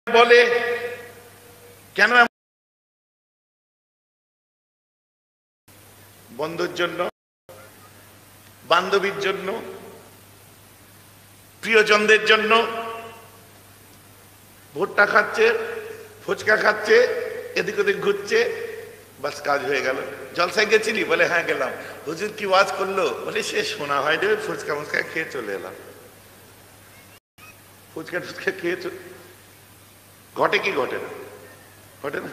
বলে কেন? বন্ধুর জন্য, বান্ধবীর জন্য, প্রিয়জনদের জন্য। ভুট্টা খাচ্ছে, ফুচকা খাচ্ছে, এদিক ওদিক ঘুরছে, বাস কাজ হয়ে গেল। জলসায় গেছিলি? বলে হ্যাঁ গেলাম। হুজুর কি ওয়াজ করলো? বলে সে শোনা হয় রে, ফুচকা মুচকা খেয়ে চলে এলাম। ফুচকা টুচকা খেয়ে ঘটে কি ঘটে না? ঘটে না?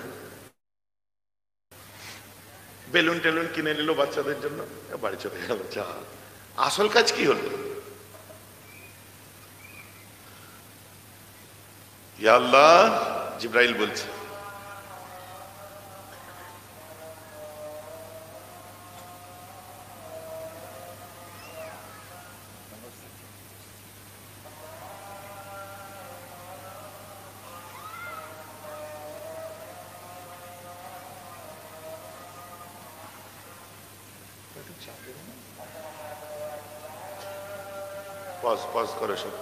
বেলুন টেলুন কিনে নিল বাচ্চাদের জন্য, বাড়ি চলে গেল। চা আসল কাজ কি হলো? ইয়া আল্লাহ, জিব্রাইল বলছে পজ পজ করে সব।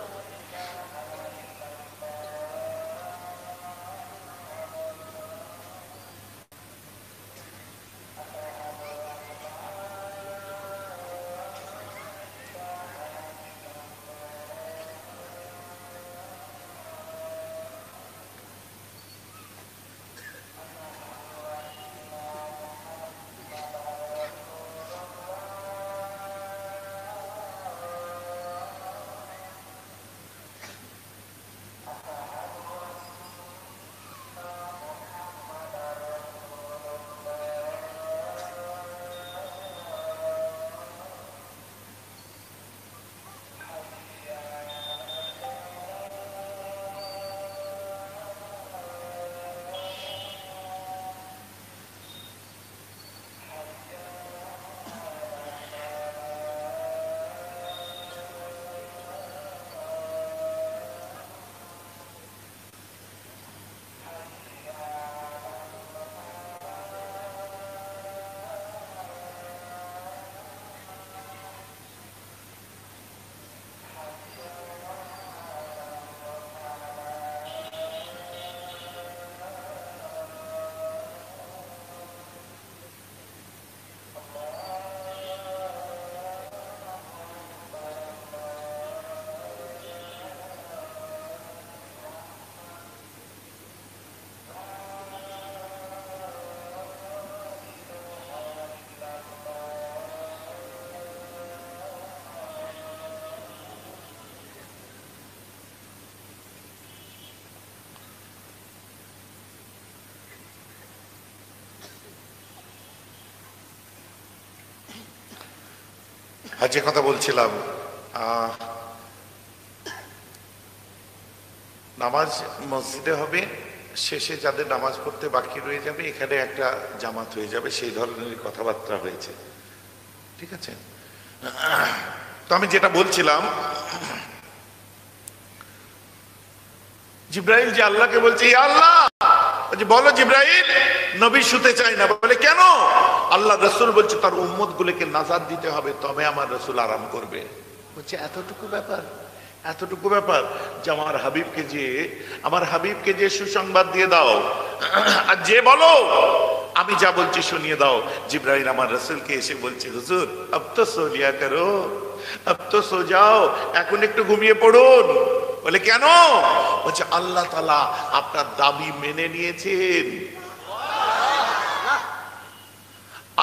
যে কথা বলছিলাম, নামাজ মসজিদে হবে, শেষে যাদের নামাজ পড়তে বাকি রয়ে যাবে এখানে একটা জামাত হয়ে যাবে, সেই ধরনের কথাবার্তা হয়েছে। ঠিক আছে? তো আমি যেটা বলছিলাম, জিব্রাইল যে আল্লাহকে বলছে, ইয়া আল্লাহ, বলো জিব্রাইল, নবী শুতে চায় না। বলে কেন? আল্লাহ রসুল বলছে তার উম্মত গুলোকে নাজাত দিতে হবে, তবে আমার রসুল আরাম করবে। বলছে এতটুকু ব্যাপার? এতটুকু ব্যাপার যে আমার হাবিবকে যে সুসংবাদ দিয়ে দাও, আর যে বলো আমি যা বলছি শুনিয়ে দাও। জিব্রাইল আমার রসুলকে এসে বলছে, হুজুর আব তো সো লিয়া করো, আব তো সো যাও, এখন একটু ঘুমিয়ে পড়ুন। বলে কেন? বলছে আল্লাহ তাআলা আপনার দাবি মেনে নিয়েছেন।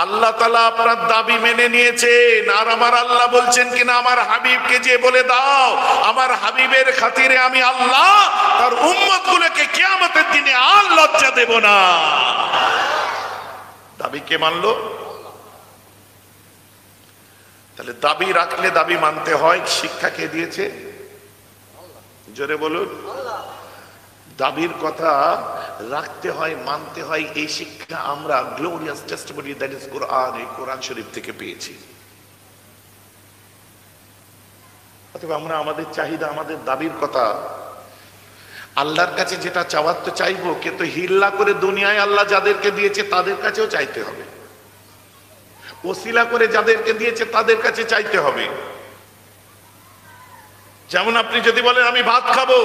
আল্লাহ তাআলা আপনার দাবি মেনে নিয়েছেন। আর আমার আল্লাহ বলছেন কিনা, আমার হাবিবকে যে বলে দাও, আমার হাবিবের খাতিরে আমি আল্লাহ তার উম্মত গুলোকে কিয়ামতের দিনে আর লজ্জা দেব না। দাবি কে মানলো? তাহলে দাবি রাখলে দাবি মানতে হয়। শিক্ষা কে দিয়েছে? জোরে বলুন। দাবির কথা রাখতে হয়, মানতে হয়, এই শিক্ষা আমরা গ্লোরিয়াস টেস্টিমনি দ্যাট ইজ কোরআন, এই কোরআন শরীফ থেকে পেয়েছি। অথবা আমরা আমাদের চাহিদা, আমাদের দাবির কথা আল্লাহর কাছে যেটা চাওয়ার তো চাইবো, কিন্তু হিল্লা করে দুনিয়ায় আল্লাহ যাদেরকে দিয়েছে তাদের কাছেও চাইতে হবে, ওসিলা করে যাদেরকে দিয়েছে তাদের কাছে চাইতে হবে। যেমন আপনি যদি বলেন আমি ভাত খাবো,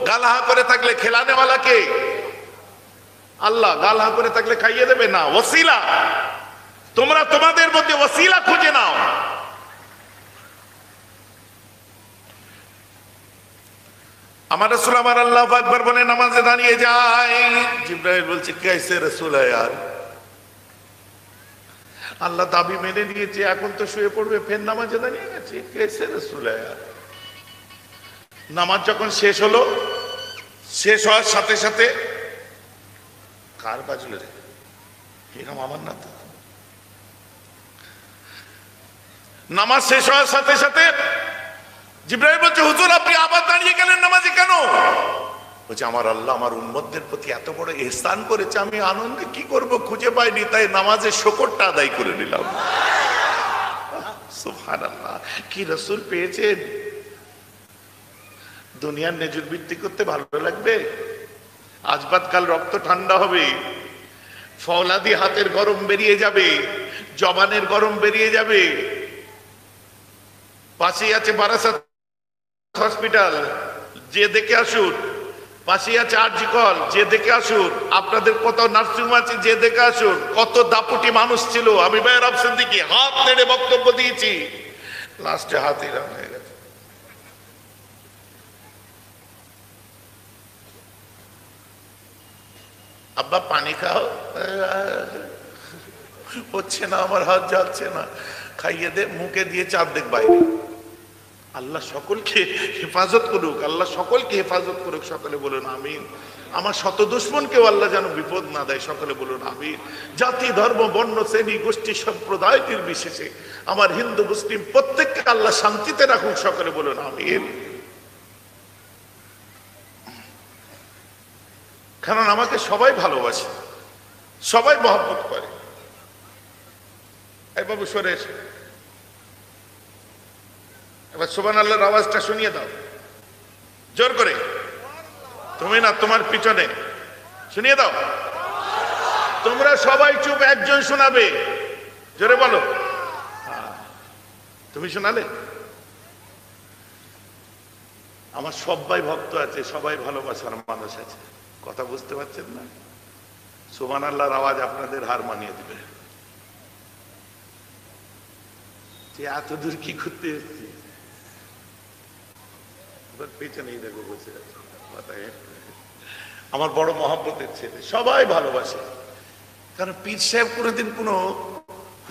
গালাহা করে থাকলে খেলানেওয়ালাকে আল্লাহ, গালাহা করে থাকলে খাইয়ে দেবে না, ওসিলা। তোমরা তোমাদের মধ্যে ওসিলা খুঁজে নাও। আমার রাসূল আমার আল্লাহু আকবার বলে নামাজে দাঁড়িয়ে যায়। জিবরাইল বলছে कैसे रसूल है यार, আল্লাহ দাবি মেনে নিয়েছে, এখন তো শুয়ে পড়বে, ফের নামাজে দাঁড়িয়ে গেছে, कैसे रसूल है यार। নামাজ যখন শেষ হলো, শেষ হওয়ার সাথে সাথে কার বাজলো রে, এরকম আমার না তো। নামাজ শেষ হওয়ার সাথে সাথে জিবরাইল বলছে হুজুর আপনি আবার দাঁড়িয়ে গেলেন নামাজে কেন? বলছে আমার আল্লাহ আমার উম্মতদের প্রতি এত বড় ইহসান করেছে, আমি আনন্দে কি করব খুঁজে পাইনি, তাই নামাজের শকরটা আদায় করে নিলাম। সুবহানাল্লাহ, কি রাসূল পেয়েছেন। দুনিয়ার নেজুর বৃত্তি করতে ভালো লাগবে, আজ বাদ কাল রক্ত ঠান্ডা হবে, ফওলাদি হাতের গরম বেরিয়ে যাবে, জবানের গরম বেরিয়ে যাবে। পাশেই আছে বারাসাত হসপিটাল, যে দেখে আসুন। পাশেই আছে আরজি কল, যে দেখে আসুন। আপনাদের কত নার্সিংহোম আছে, যে দেখে আসুন। কত দাপুটি মানুষ ছিল, আমি ভাইয়ের অপশন দিকে হাত নেড়ে বক্তব্য দিয়েছি, লাস্টে হাতই রান হয়ে গেছে। আব্বা পানি খাও, হচ্ছে না, আমার হাত যাচ্ছে না, খাইয়ে দে, মুখে দিয়ে চাপ দেখ বাইরে। আল্লাহ সকলকে হেফাজত করুক, আল্লাহ সকলকে হেফাজত করুক, সকলে বলুন আমিন। আমার শত দুশ্মনকেও আল্লাহ যেন বিপদ না দেয়, সকলে বলুন আমিন। জাতি ধর্ম বর্ণ শ্রেণী গোষ্ঠী সম্প্রদায় নির্বিশেষে আমার হিন্দু মুসলিম প্রত্যেককে আল্লাহ শান্তিতে রাখুক, সকলে বলুন আমিন। কারণ আমাকে সবাই ভালোবাসে, সবাই মহব্বত করে। এই বাবু সরে এসে এবার সুবহানাল্লাহর আওয়াজটা শুনিয়ে দাও জোর করে। তুমি না, তোমার পিছনে শুনিয়ে দাও। তোমরা সবাই চুপ, একজন শোনাবে, জোরে বলো। তুমি শোনালে। আমার সবাই ভক্ত আছে, সবাই ভালোবাসার মানুষ আছে, কথা বুঝতে পারছেন না? সুবহানাল্লাহর আওয়াজ আপনাদের হার মানিয়ে দিবে। যে এত দূর কি করতে এসেছি, পেছনেই দেখো বসে আছে। আমার বড় মহব্বতের ছেলে, সবাই ভালোবাসে। কারণ পীর সাহেব কোনোদিন কোনো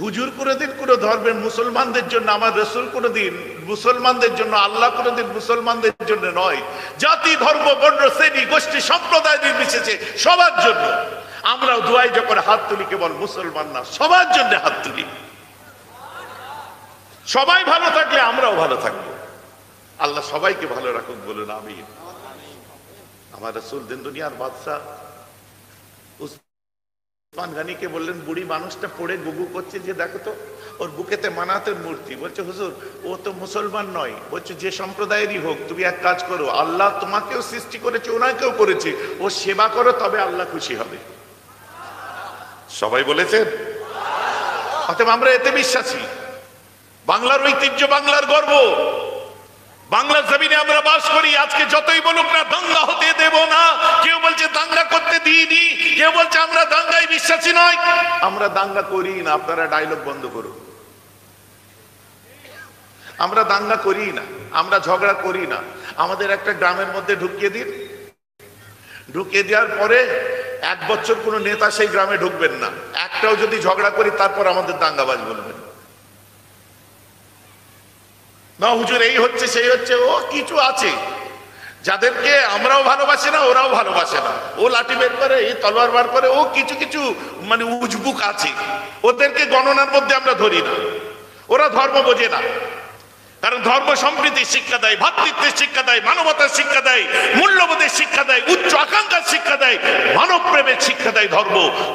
হুজুর কোনোদিন কোনো ধর্মের মুসলমানদের জন্য, আমার রাসূল কোনোদিন মুসলমানদের জন্য, আল্লাহ কোনোদিন মুসলমানদের জন্য নয়, জাতি ধর্ম বর্ণ শ্রেণী গোষ্ঠী সম্প্রদায় নির্বিশেষে সবার জন্য। আমরাও দুয়ায় যখন হাত তুলি, কেবল মুসলমান না, সবার জন্য হাত তুলি। সবাই ভালো থাকলে আমরাও ভালো থাকবো। আল্লাহ সবাইকে ভালো রাখুক, বলুন আমিন। আমার রাসূল দিন দুনিয়ার বাদশাহ উসমান গনিকে বললেন, বুড়ি মানুষটা পড়ে গুগু করছে, যে দেখো তো ওর বুকেতে মানাতের মূর্তি। বলছে হুজুর ও তো মুসলমান নয়। বলছে যে সম্প্রদায়েরই হোক, তুমি এক কাজ করো, আল্লাহ তোমাকেও সৃষ্টি করেছে, ওনাকেও করেছে, ও সেবা করো, তবে আল্লাহ খুশি হবে। সবাই বলেছেন। অতএব আমরা এতে বিশ্বাসী। বাংলার ঐতিহ্য, বাংলার গর্ব, বাংলার জমিনে আমরা বাস করি। আজকে যতই বলুক না দাঙ্গা হতে দেব না, কেউ বলছে দাঙ্গা করতে দিইনি, কেউ বলছে আমরা দাঙ্গায় বিশ্বাসী নয়। আমরা দাঙ্গা করি না, আপনারা ডায়লগ বন্ধ করুন। আমরা দাঙ্গা করি না, আমরা ঝগড়া করি না। আমাদের একটা গ্রামের মধ্যে ঢুকিয়ে দিন, ঢুকিয়ে দেওয়ার পরে 1 বছর কোনো নেতা সেই গ্রামে ঢুকবেন না। একটাও যদি ঝগড়া করি, তারপর আমাদের দাঙ্গাবাজ বলবেন না হুজুর এই হচ্ছে সেই হচ্ছে। ও কিছু আছে যাদেরকে আমরাও ভালোবাসি না, ওরাও ভালোবাসে না। ও লাঠি বের করে, এই তলোয়ার বার করে, ও কিছু কিছু মানে উজবুক আছে, ওদেরকে গণনার মধ্যে আমরা ধরি না। ওরা ধর্ম বোঝে না। কারণ ধর্ম সম্প্রীতির শিক্ষা দেয়, ভ্রাতৃত্বের শিক্ষা দেয়, মানবতার শিক্ষা দেয়, মূল্যবোধের শিক্ষা দেয়, উচ্চ আকাঙ্ক্ষার শিক্ষা দেয়, মানব প্রেমের শিক্ষা দেয়।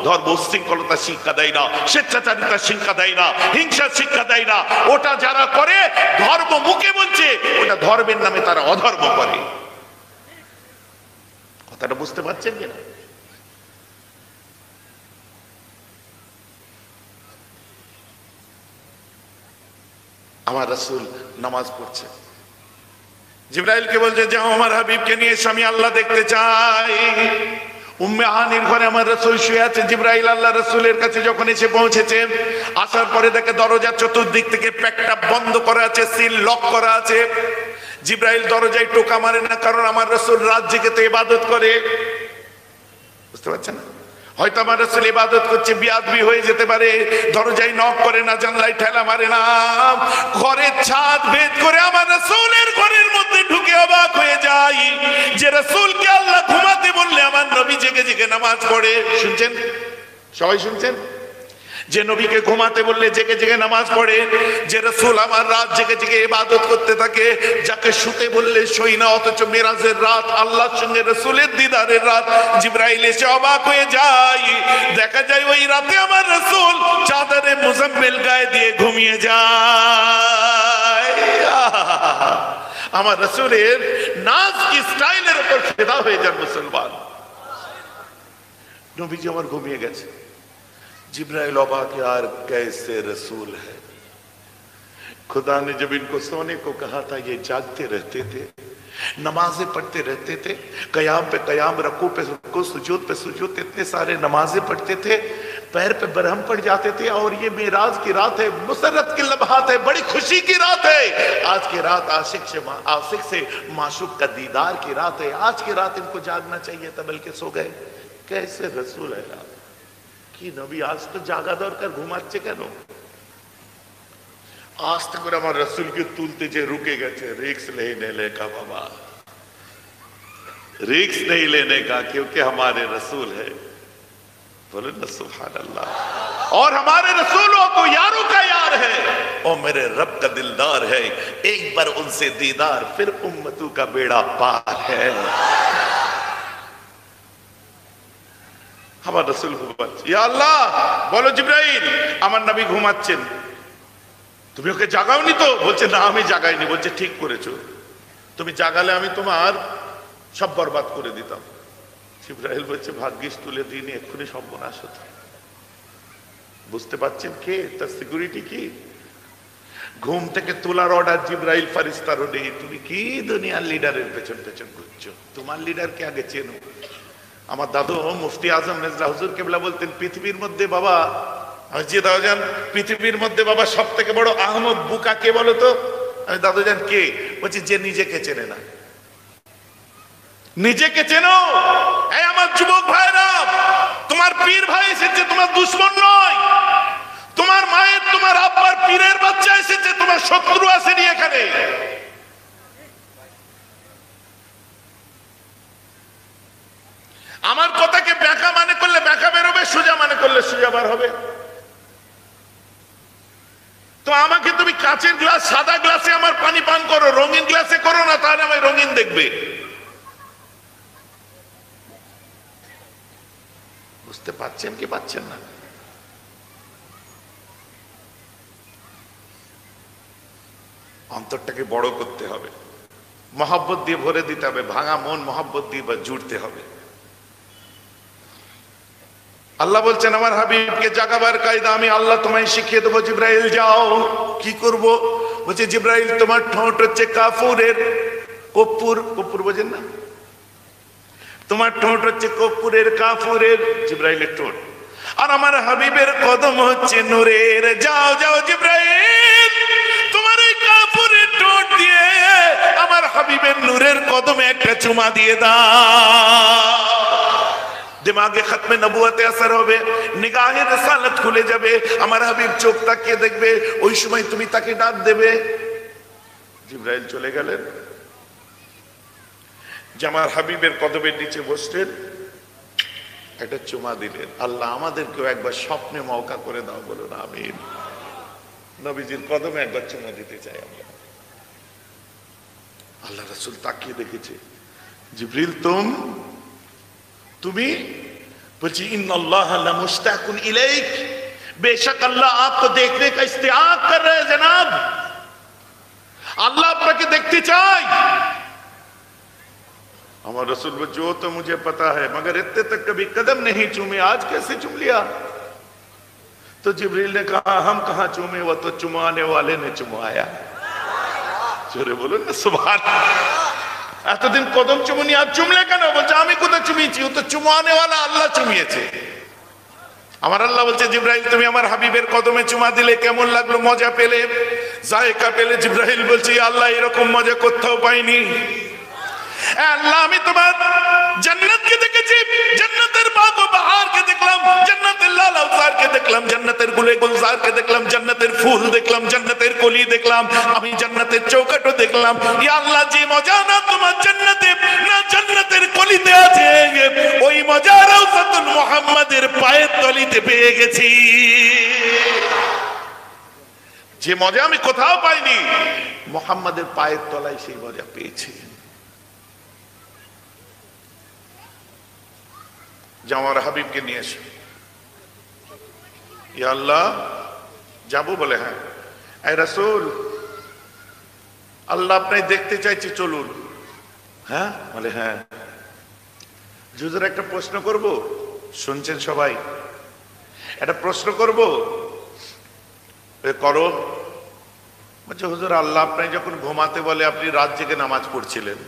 ধর্ম উশৃঙ্খলতার শিক্ষা দেয় না, স্বেচ্ছাচারিতার শিক্ষা দেয় না, হিংসার শিক্ষা দেয় না। ওটা যারা করে, ধর্ম মুখে বলছে, ওটা ধর্মের নামে তারা অধর্ম করে। কথাটা বুঝতে পারছেন কিনা? আমার রাসূল নামাজ পড়ছে, জিবরাইলকে বলছে যাও আমার হাবিবকে নিয়ে এসো, আমি আল্লাহ দেখতে চাই। উম্মে হানির ঘরে আমার রাসূল শুয়ে আছে। জিবরাইল আল্লাহ রাসূলের কাছে যখন এসে পৌঁছেছে, আসার পরে দেখে দরজা চতুর্দিক থেকে প্যাকটা বন্ধ করা আছে, সিল লক করা আছে। জিবরাইল দরজায় টোকা মারে না, কারণ আমার রাসূল রাত জেগে তো ইবাদত করে। বুঝতে পারছেন না? হয়তো আমার রাসূল ইবাদত করছে, বিয়াদবি হয়ে যেতে পারে। দরজায় নক করে না, জানলায় ঠেলা মারে না, ঘরের ছাদ ভেদ করে আমার রাসূলের ঘরের মধ্যে ঢুকে অবাক হয়ে যাই যে রাসূলকে আল্লাহ ঘুমাতে বললে আমার নবী জেগে জেগে নামাজ পড়ে। শুনছেন? সবাই শুনছেন? যে নবীকে ঘুমাতে বললে জেগে জেগে নামাজ পড়ে, যে রাসূল আমার রাত জেগে জেগে ইবাদত করতে থাকে, যাকে শুতে বললে শোয় না, অথচ মিরাজের রাত, আল্লাহর সঙ্গে রাসূলের দিদারের রাত। জিবরাইল এসে অবাক হয়ে যায়, দেখা যায় ওই রাতে আমার রাসূল চাদরে মুজাম্মিল গায়ে দিয়ে ঘুমিয়ে যায়। আমার রাসূলের নাচ কি স্টাইলের উপর ফিদা হয়ে যান মুসলমান। নবীজি আমার ঘুমিয়ে গেছে। जिब्राइल अबाक यार कैसे रसूल है। खुदा ने जब इनको सोने को कहा था ये जागते रहते थे, नमाजें पढ़ते रहते थे, कयाम पे कयाम, रकू पे रकू, सुजूद पे सुजूद, इतने सारे नमाजें पढ़ते थे, पैर पे बरहम पड़ जाते थे। और ये मेराज की रात है, मुसरत की लम्हात है, बड़ी खुशी की रात है। आज की रात आशिक से माशूक का दीदार की रात है। आज की रात इनको जागना चाहिए था, बल्कि सो गए। कैसे रसूल है यार কি নবী আজ তো জাগা দরকার, ঘুমাচ্ছে কেন? আস্তে করে আমার রাসূলকে তুলতে যে রুকে গেছে। रिस्क नहीं लेने का बाबा, रिस्क नहीं लेने का, क्योंकि हमारे रसूल है। बोले ना सुभान अल्लाह। और हमारे रसूल हो तो यारों का यार है, और मेरे रब का दिलदार है। एक बार उनसे दीदार, फिर उम्मतों का बेड़ा पार है। আমার রাসূল ঘুমাচ্ছে। ইয়া আল্লাহ, বলো জিবরাইল আমার নবী ঘুমাচ্ছেন, তুমি ওকে জাগাওনি তো? বলছে না আমি জাগাইনি। বলছে ঠিক করেছো, তুমি জাগালে আমি তোমার সব বরবাদ করে দিতাম। জিবরাইল বলছে ভাগ্যিস তুলে দিইনি, এক্ষুনি সর্বনাশ হতো। বুঝতে পারছেন কে তার সিকিউরিটি কি? ঘুম থেকে তোলার অর্ডার জিবরাইল ফেরেশতারও নেই। তুমি কি দুনিয়ার লিডারের পেছন পেছন ঘুরছো? তোমার লিডারকে আগে চেনো। আমার দাদু মুফতি আজম নেজলা হুজুর কেবলা বলতেন পৃথিবীর মধ্যে বাবা, জি দাদুজান, পৃথিবীর মধ্যে বাবা সব থেকে বড় আহমদ বুকা কে বলো তো? আমি দাদুজান কে? বলছি যে নিজেকে চেনে না। নিজেকে চেনো। এই আমার যুবক ভাইরা, তোমার পীর ভাই এসেছে, তোমার দুশমন নয়। তোমার মায়ের, তোমার আব্বার পীরের বাচ্চা এসেছে, তোমার শত্রু আসেনি এখানে। আমার কথাকে ব্যাখ্যা মানে করলে ব্যাখ্যা বেরোবে, সোজা মানে করলে সোজা বার হবে। তো আমাকে তুমি কাচের গ্লাস, সাদা গ্লাসে আমার পানি পান করো, রঙিন গ্লাসে করো না, তাহলে আমায় রঙিন দেখবে। বুঝতে পারছেন কি পাচ্ছেন না? অন্তরটাকে বড় করতে হবে, মহব্বত দিয়ে ভরে দিতে হবে। ভাঙা মন মহব্বত দিয়ে জুড়তে হবে। আল্লাহ বলছেন আমার হাবিবকে জাগাবার কায়দা আমি আল্লাহ তোমায় শিখিয়ে দেবো। জিবরাইল যাও। কি করব? বলছে জিবরাইল তোমার ঠোঁট হচ্ছে কাফুরের, কর্পূর, কর্পূর বোঝেন না? তোমার ঠোঁট হচ্ছে কর্পূরের, কাফুরের, জিবরাইলের ঠোঁট। আর আমার হাবিবের কদম হচ্ছে নূরের। যাও যাও জিবরাইল, তোমার ওই কাফুরের ঠোঁট দিয়ে আমার হাবিবের নূরের কদমে একটা চুমা দিয়ে দাও। দিমাগে খতমে নবুয়তে আসর হবে, নিগাহে রিসালাত খুলে যাবে, আমার হাবিব চোখ তাকিয়ে দেখবে, ওই সময় তুমি তাকে ডাক দেবে। জিবরাইল চলে গেলেন, যে আমার হাবিবের কদমের নিচে বসলেন, একটা চুমা দিলেন। আল্লাহ আমাদেরকেও একবার স্বপ্নে মওকা করে দাও, বলুন আমিন। নবীজির কদমে একবার চুমা দিতে চাই আমরা। আল্লাহ রাসূল তাকিয়ে দেখেছে, জিবরিল তুমি? বলছি ইন্নাল্লাহ লাमुश्ताकुन इलैक, बेशक अल्लाह आपको देखने का इश्तियाक कर रहे हैं जनाब। अल्लाह आपको देखते चाय। हमारा रसूल जो तो मुझे पता है, मगर इतने तक कभी कदम नहीं चूमे, आज कैसे चूम लिया? तो जिब्रील ने कहा हम कहां चूमे, वो तो चुमाने वाले ने चुमाया। জোরে বলুন না সুবহানাল্লাহ। এতদিন কদম চুমুনি আর চুমলে কেন? বলছে আমি কোথায় চুমিয়েছি? ও তো চুমানেওয়ালা আল্লাহ চুমিয়েছে। আমার আল্লাহ বলছে জিব্রাইল তুমি আমার হাবিবের কদমে চুমা দিলে কেমন লাগলো? মজা পেলে, জায়গা পেলে? জিব্রাইল বলছে আল্লাহ এরকম মজা কোথাও পাইনি। আল্লাহ আমি তোমার জান্নাতকে দেখেছি, জান্নাতের বাগ ও বাহারকে দেখলাম, জান্নাতের লাল আউসারকে দেখলাম, জান্নাতের গুলে গুলজারকে দেখলাম, জান্নাতের ফুল দেখলাম, জান্নাতের কলি দেখলাম, আমি জান্নাতের চৌকাঠও দেখলাম। ইয়া আল্লাহ যে মজা না তোমার জান্নাতে না জান্নাতের কলিতে আছে, ওই মজা রাউসাতুল মুহাম্মাদের পায়ের তলিতে পেয়ে গেছি। যে মজা আমি কোথাও পাইনি, মুহাম্মাদের পায়ের তলায় সেই মজা পেয়েছি। যে আমার হাবিবকে নিয়ে এসো। ইয়া আল্লাহ যাবো? বলে হ্যাঁ। এই রাসূল আল্লাহ আপনাকে দেখতে চাইছে, চলুন। হ্যাঁ? বলে হ্যাঁ। হুজুর একটা প্রশ্ন করব, শুনছেন সবাই? একটা প্রশ্ন করব, করো। বলছে হুজুর আল্লাহ আপনাকে যখন ঘুমাতে বলে আপনি রাত জেগে নামাজ পড়ছিলেন,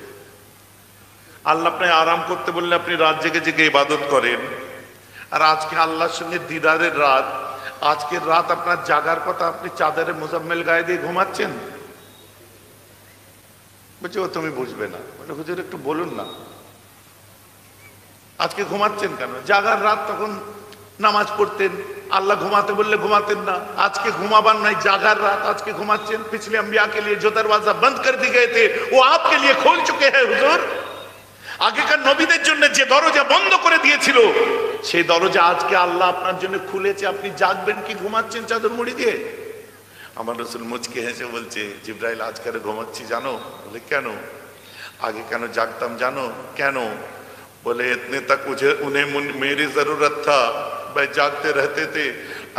আল্লাহ আপনাকে আরাম করতে বললে আপনি রাত জেগে জেগে ইবাদত করেন, আর আজকে আল্লাহর সঙ্গে দিদারের রাত, আজকের রাত আপনার জাগার কথা, আপনি চাদরে মুজাম্মেল গায়ে দিয়ে ঘুমাচ্ছেন। বলছে ও তুমি বুঝবে না। বলে হুজুর একটু বলুন না, আজকে ঘুমাচ্ছেন কেন? জাগার রাত তখন নামাজ পড়তেন, আল্লাহ ঘুমাতে বললে ঘুমাতেন না। আজকে ঘুমাবার নাই, জাগার রাत, আজকে ঘুমাচ্ছেন। पिछले अंबिया के लिए जो दरवाजा बंद कर दी गए थे वो आपके लिए खोल चुके हैं हुजूर। আগেকার নবীদের জন্য যে দরজা বন্ধ করে দিয়েছিল সেই দরজা আজকে আল্লাহ আপনার জন্য খুলেছে। আপনি জাগবেন কি ঘুমাচ্ছেন চাদর মুড়ি দিয়ে? আমার রাসূল মুচকে হেসে বলছে জিব্রাইল আজ কেন ঘুমাচ্ছি জানো? বলে কেন? আগে কেন জাগতাম জানো? কেন? बोले इतने तक मुझे उन्हें मेरी जरूरत था, मैं जागते रहते थे,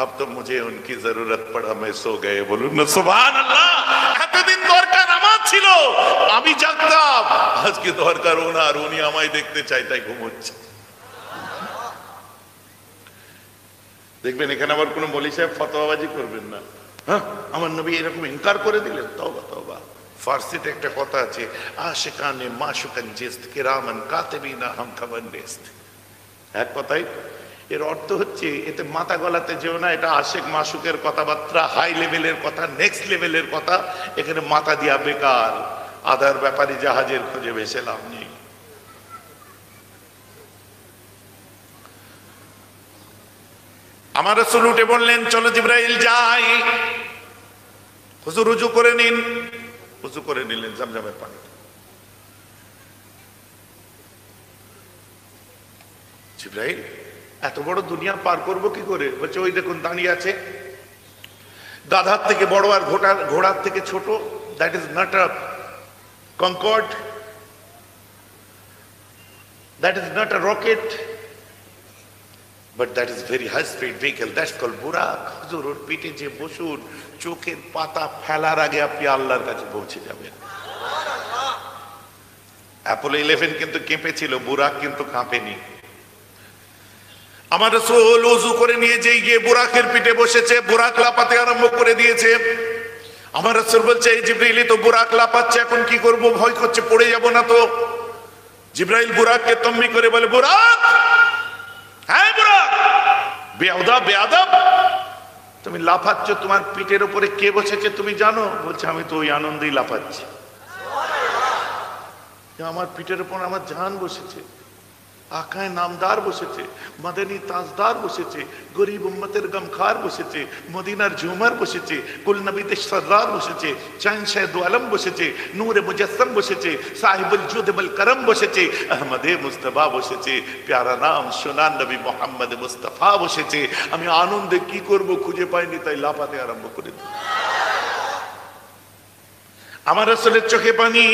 अब तो मुझे उनकी जरूरत पड़ा, मैं सो गए। बोलूं ना सुभान अल्लाह। এতদিন দরকার আমার ছিল, আমি জাগতাম, আজকে দরকার ওনার, উনি আমায় দেখতে চাই তাই ঘুমোচ্ছে। দেখবেন এখানে আবার কোনো মৌলভী সাহেব ফতোয়াবাজি করবেন না। হ্যাঁ আমার নবী এরকম ইনকার করে দিলেন, তওবা তওবা। ফার্সিতে একটা কথা আছে, আশিকানে মাশুকান জিস্ত কিরামান কাতিবিনা হাম খবর নেস্ত। এক কথাই এর অর্থ হচ্ছে এতে মাথা গলাতে যেও না, এটা আশিক মাশুকের কথাবার্তা, হাই লেভেলের কথা, নেক্সট লেভেলের কথা, এখানে মাথা দিয়া বেকার। আধার ব্যাপারী জাহাজের খোঁজে ভেসে লাভ নেই। আমার রাসূল উঠে বললেন চলো জিবরাইল যাই। হুজুর রুজু করে নিন। উযু করে নিলেন জমজমের পানি। জিবরাইল এত বড় দুনিয়া পার করব কি করে? বলছে ওই দেখুন দাঁড়িয়ে আছে, গাধার থেকে বড় আর ঘোড়ার থেকে ছোট। That is not a Concorde, that is not a rocket, but that is very high speed vehicle, that's called Buraq. হুজুর ওর পিঠে যে বসুন, চোখের পাতা ফেলার আগে আপনি আল্লাহর কাছে পৌঁছে যাবেন। অ্যাপোলো 11 কিন্তু কেঁপেছিল, বুরাক কিন্তু কাঁপেনি। আমার রাসূল ওযু করে নিয়ে যেই গিয়ে বুরাকের পিঠে বসেছে, বুরাক লাফাতে আরম্ভ করে দিয়েছে। আমার রাসূল বলছে এই জিবরাইল তো বুরাক লাফাচ্ছে, এখন কি করব? ভয় করছে পড়ে যাব না তো। জিবরাইল বুরাককে তম্বি করে বলে বুরাক, হ্যাঁ বুরাক, বেয়াদব বেয়াদব, তুমি লাফাচ্ছ, তোমার পিঠের উপরে কে বসেছে তুমি জানো? বলছে আমি তো ওই আনন্দেই লাফাচ্ছি। আমার পিঠের উপর আমার জান বসেছে, আকায় নামদার বসেছে, মদনী তাজদার বসেছে, গরিব উম্মতের গমখার বসেছে, মদিনার ঝুমার বসেছে, কুল নবীদের সরদার বসেছে, শাহনশাহ দু আলম বসেছে, নূরে মুজাসসম বসেছে, সাহিবুল জুদ ওয়াল করম বসেছে, আহমদে মুস্তাফা বসেছে, প্যারা নাম সোনার নবী মুহাম্মদ মুস্তাফা বসেছে। আমি আনন্দে কি করব খুঁজে পাইনি, তাই লাফাতে আরম্ভ করে দিই। আমার রাসূলের চোখে পানি।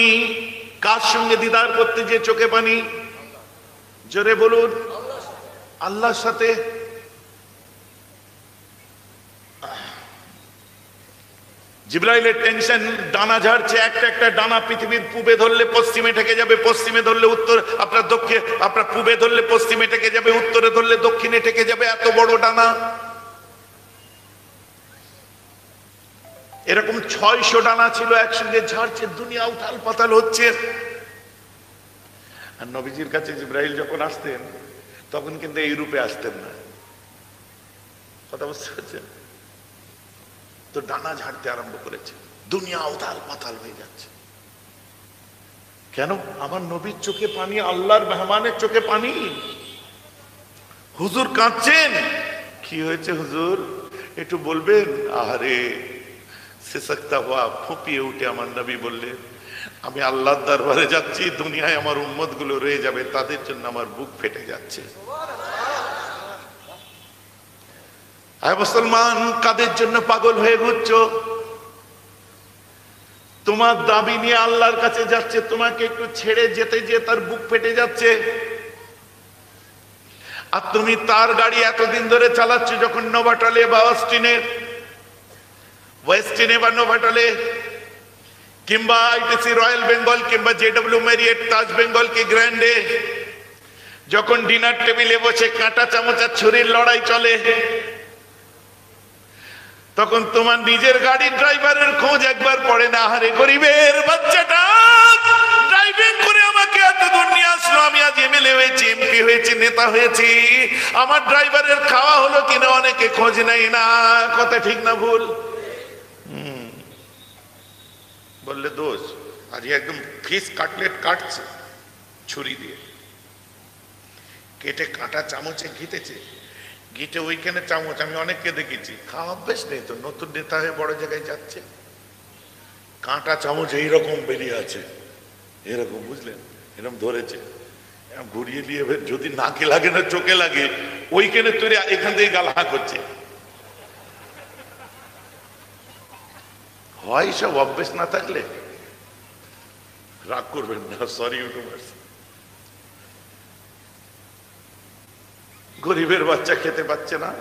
কার সঙ্গে দিদার করতে যে চোখে পানি? জোরে বলুন আল্লাহর সাথে। জিবরাইলের টেনশন, ডানা ঝাড়ছে, একটা একটা ডানা পৃথিবীর পূবে ধরলে পশ্চিমে ঠেকে যাবে, পশ্চিমে ধরলে উত্তর, আপনার দক্ষিণে, আপনার পূবে ধরলে পশ্চিমে ঠেকে যাবে, উত্তরে ধরলে দক্ষিণে ঠেকে যাবে, এত বড় ডানা। এরকম 600 ডানা ছিল একসঙ্গে ঝাড়ছে, দুনিয়া উথাল পাতাল হচ্ছে। আর নবীজির কাছে জিবরাইল যখন আসতেন তখন কিন্তু এই রূপে আসতেন না। কথা বুঝতে পারছেন তো? ডানা ঝাড়তে আরম্ভ করেছে, দুনিয়া উথাল পাতাল হয়ে যাচ্ছে। কেন? আমার নবীর চোখে পানি, আল্লাহর মেহমানের চোখে পানি। হুজুর কাঁদছেন। কি হয়েছে হুজুর একটু বলবেন? আহারে শেষকতা হওয়া ফুঁপিয়ে উঠে আমার নবী বললেন, আমি আল্লাহর দরবারে যাচ্ছি, দুনিয়ায় আমার উম্মত গুলো রয়ে যাবে, তাদের জন্য আমার বুক ফেটে যাচ্ছে। আয় মুসলমান, কাদের জন্য পাগল হয়ে ঘুরছো? তোমার দাবি নিয়ে আল্লাহর কাছে যাচ্ছে, তোমাকে একটু ছেড়ে যেতে যে তার বুক ফেটে যাচ্ছে। আর তুমি তার গাড়ি এতদিন ধরে চালাচ্ছ, যখন নোভাটলে বা ওয়েস্টিনে বা নোভাটলে কিংবা আইটিসি রয়্যাল বেঙ্গল কিংবা জেডব্লিউ মেরিয়েট তাজ বেঙ্গল কি গ্র্যান্ডে যখন ডিনার টেবিলে বসে কাঁটা চামচ আর ছুরির লড়াই চলে, তখন তোমার নিজের গাড়ির ড্রাইভারের খোঁজ একবার পড়ে না? আরে গরিবের বাচ্চাটা ড্রাইভিং করে আমাকে এত দূর নিয়ে আসলো, আমি আজ এমএলএ হয়েছি, এমপি হয়েছি, নেতা হয়েছি, আমার ড্রাইভারের খাওয়া হলো কিনা অনেকে খোঁজ নেই না। কথা ঠিক না ভুল? বললে দোষ। আজ একদম ফিশ কাটলেট কাটছে ছুরি দিয়ে, কেটে কাঁটা চামচে ঘিটেছে, গিটে ওইখানে চামচ। আমি অনেককে দেখেছি, খাওয়া অভ্যেস নেই তো, নতুন নেতা হয়ে বড় জায়গায় যাচ্ছে, কাঁটা চামচ এইরকম বেরিয়ে আছে, এরকম বুঝলেন, এরকম ধরেছে, ঘুরিয়ে দিয়ে যদি নাকে লাগে না চোখে লাগে, ওইখানে তৈরি এখান থেকে গালহা করছে। হয় সব অভ্যেস না থাকলে? রাগ করবেন না, সরি ইউটিউবার্স। গরিবের বাচ্চা খেতে পাচ্ছে না,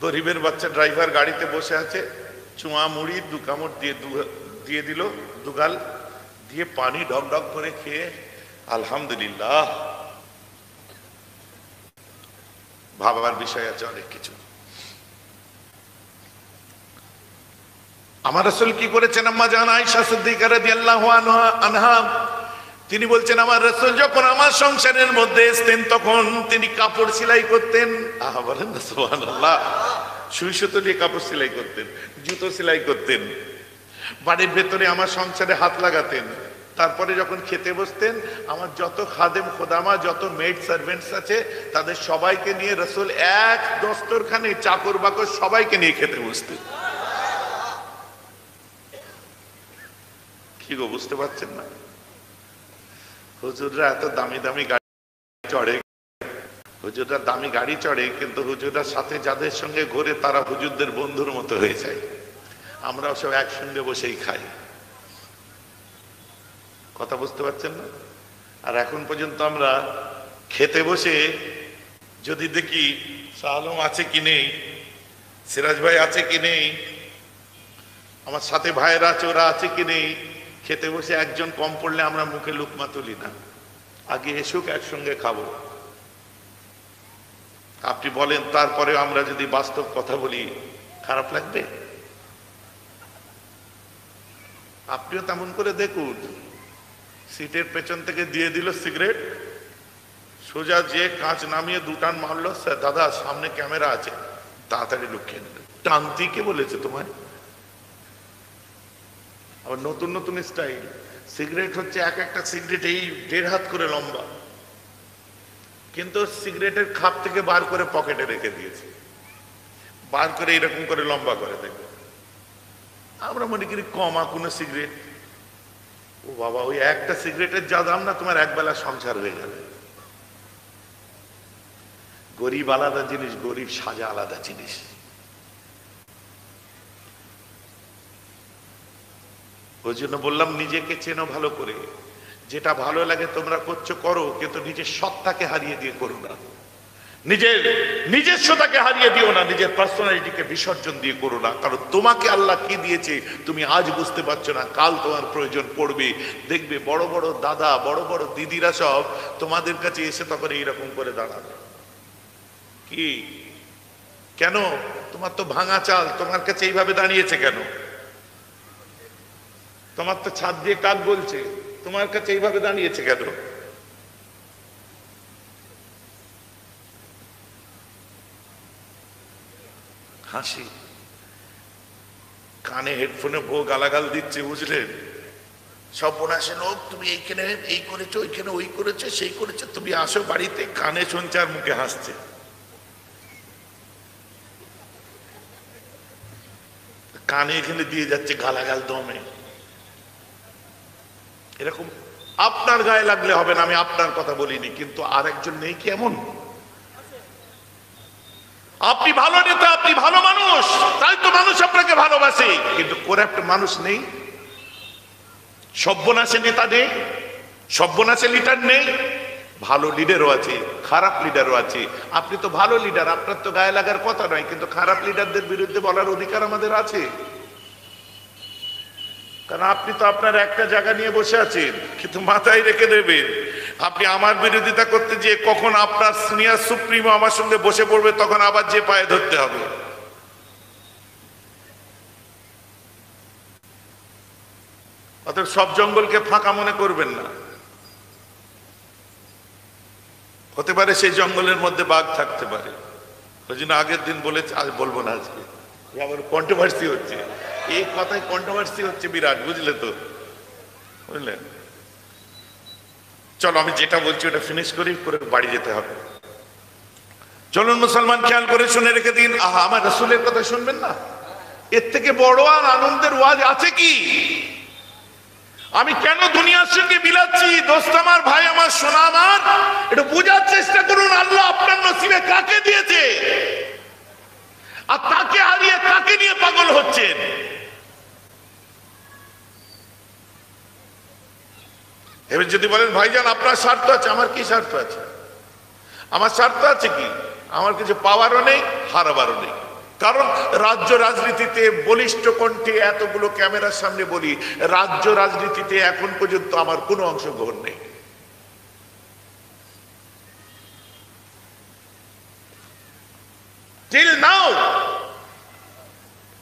গরিবের বাচ্চা ড্রাইভার গাড়িতে বসে আছে, চুয়া মুড়ি 2 কামড় দিয়ে দিল, দুগাল দিয়ে পানি ঢক ঢক করে খেয়ে আলহামদুলিল্লাহ। ভাবার বিষয় আছে অনেক কিছু। আমার রাসূল কি করেছেন? আম্মা জান আয়েশা সিদ্দিকা রাদিয়াল্লাহু আনহা তিনি বলছেন, আমার রাসূল যখন আমার সংসারের মধ্যে আসতেন তখন তিনি কাপড় সেলাই করতেন। আহা বলেন না সুবহানাল্লাহ। সুই সুতো দিয়ে কাপড় সেলাই করতেন, জুতো সেলাই করতেন, বাড়ির ভেতরে আমার সংসারে হাত লাগাতেন। তারপরে যখন খেতে বসতেন, আমার যত খাদেম খোদামা, যত মেড সার্ভেন্টস আছে, তাদের সবাইকে নিয়ে রাসূল এক দস্তরখানে চাকর বাকর সবাইকে নিয়ে খেতে বসতেন। কি গো, বুঝতে পারছেন না? হুজুররা এত দামি দামি গাড়ি চড়ে, হুজুররা দামি গাড়ি চড়ে, কিন্তু হুজুররা সাথে যাদের সঙ্গে ঘুরে তারা হুজুরদের বন্ধুর মতো হয়ে যায়। আমরাও সব একসঙ্গে বসেই খাই। কথা বুঝতে পারছেন না? আর এখন পর্যন্ত আমরা খেতে বসে যদি দেখি শাহ আলম আছে কি নেই, সিরাজ ভাই আছে কি নেই, আমার সাথে ভাইয়েরা আছে ওরা আছে কি নেই, খেতে বসে একজন কম পড়লে আমরা মুখে লুকমা তুলি না, আগে এসুক একসঙ্গে খাবো। আপনি বলেন, তারপরে আমরা যদি বাস্তব কথা বলি খারাপ লাগবে? আপনিও তেমন করে দেখুন, সিটের পেছন থেকে দিয়ে দিল সিগারেট, সোজা যে কাঁচ নামিয়ে 2 টান মারলো, দাদা সামনে ক্যামেরা আছে, তাড়াতাড়ি লুকিয়ে নিল। টানতি কে বলেছে তোমায়? আবার নতুন নতুন স্টাইল, সিগারেট হচ্ছে এক একটা সিগারেট এই 1.5 হাত করে লম্বা, কিন্তু সিগারেটের খাপ থেকে বার করে পকেটে রেখে দিয়েছে, বার করে এরকম করে লম্বা করে দেখবে। আমরা মনে করি কমা কোনো সিগারেট, ও বাবা, ওই একটা সিগারেটের যা দাম না, তোমার একবেলা সংসার হয়ে যাবে। গরিব আলাদা জিনিস, গরিব সাজা আলাদা জিনিস। ওই জন্য বললাম, নিজেকে চেনো ভালো করে, যেটা ভালো লাগে তোমরা করছো করো, কিন্তু নিজের সত্তাকে হারিয়ে দিয়ে করো না, নিজস্বতাকে হারিয়ে দিও না, নিজের পার্সোনালিটিকে বিসর্জন দিয়ে করো না। কারণ তোমাকে আল্লাহ কি দিয়েছে তুমি আজ বুঝতে পারছো না, কাল তোমার প্রয়োজন পড়বে। দেখবে বড় বড় দাদা, বড় বড় দিদিরা সব তোমাদের কাছে এসে তখন এইরকম করে দাঁড়াবে। কি কেন? তোমার তো ভাঙা চাল, তোমার কাছে এইভাবে দাঁড়িয়েছে কেন? তোমার তো ছাদ দিয়ে কাক বলছে, তোমার কাছে এইভাবে দাঁড়িয়েছে কেন? হাসি, কানে হেডফোনে বউ গালাগাল দিচ্ছে, বুঝলেন? সব বোনাসে লোক, তুমি এইখানে এই করেছো, ওইখানে ওই করেছো, সেই করেছো, তুমি আসো বাড়িতে, কানে শুনছে আর মুখে হাসছে। কানে এখানে দিয়ে যাচ্ছে গালাগাল দমে। এরকম আপনার গায়ে লাগলে হবে না, আমি আপনার কথা বলিনি, কিন্তু আর একজন নেই কি এমন? আপনি ভালো নেতা, আপনি ভালো মানুষ, তাই তো মানুষ আপনাকে ভালোবাসে, কিন্তু করাপ্ট মানুষ নেই, সর্বনাশে নেতা নেই, সর্বনাশে লিডার নেই। ভালো লিডারও আছে, খারাপ লিডারও আছে। আপনি তো ভালো লিডার, আপনার তো গায়ে লাগার কথা নয়, কিন্তু খারাপ লিডারদের বিরুদ্ধে বলার অধিকার আমাদের আছে, কারণ আপনি তো আপনার একটা জায়গা নিয়ে বসে আছেন। কিন্তু মাথায় রেখে দেবেন, আপনি আমার বিরোধিতা করতে গিয়ে কখন আপনার সিনিয়র সুপ্রিমো আমার সঙ্গে বসে পড়বে, তখন আবার যে পায়ে ধরতে হবে। অতএব সব জঙ্গলকে ফাঁকা মনে করবেন না। হতে পারে সেই জঙ্গলের মধ্যে বাঘ থাকতে পারে, ওই জন্য আগের দিন বলেছে, আজ বলবো না, আজকে আবার কন্ট্রোভার্সি হচ্ছে, এই কথায় কন্ট্রোভার্সি হচ্ছে বিরাট, বুঝলে তো, বুঝলেন? চলো আমি যেটা বলছি ওটা ফিনিশ করি, করে বাড়ি যেতে হবে। চলুন মুসলমান, খেয়াল করে শুনে রেখে দিন। আহা, আমার রাসূলের কথা শুনবেন না, এর থেকে বড় আর আনন্দের ওয়াজ আছে কি? আমি কেন দুনিয়ার সঙ্গে বিলাচ্ছি? দোস্ত আমার, ভাই আমার, সোনা আমার, একটু বোঝার চেষ্টা করুন আল্লাহ আপনার নসিবে কাকে দিয়েছে, আর তাকে হারিয়ে কাকে নিয়ে পাগল হচ্ছেন। এবার যদি বলেন ভাইজান আপনার স্বার্থ আছে, আমার কি স্বার্থ আছে? আমার স্বার্থ আছে কি? আমার কিছু পাওয়ারও নেই, হারাবারও নেই। কারণ রাজ্য রাজনীতিতে বলিষ্ঠ কণ্ঠে এতগুলো ক্যামেরার সামনে বলি, রাজ্য রাজনীতিতে এখন পর্যন্ত আমার কোনো অংশগ্রহণ নেই। টিল নাও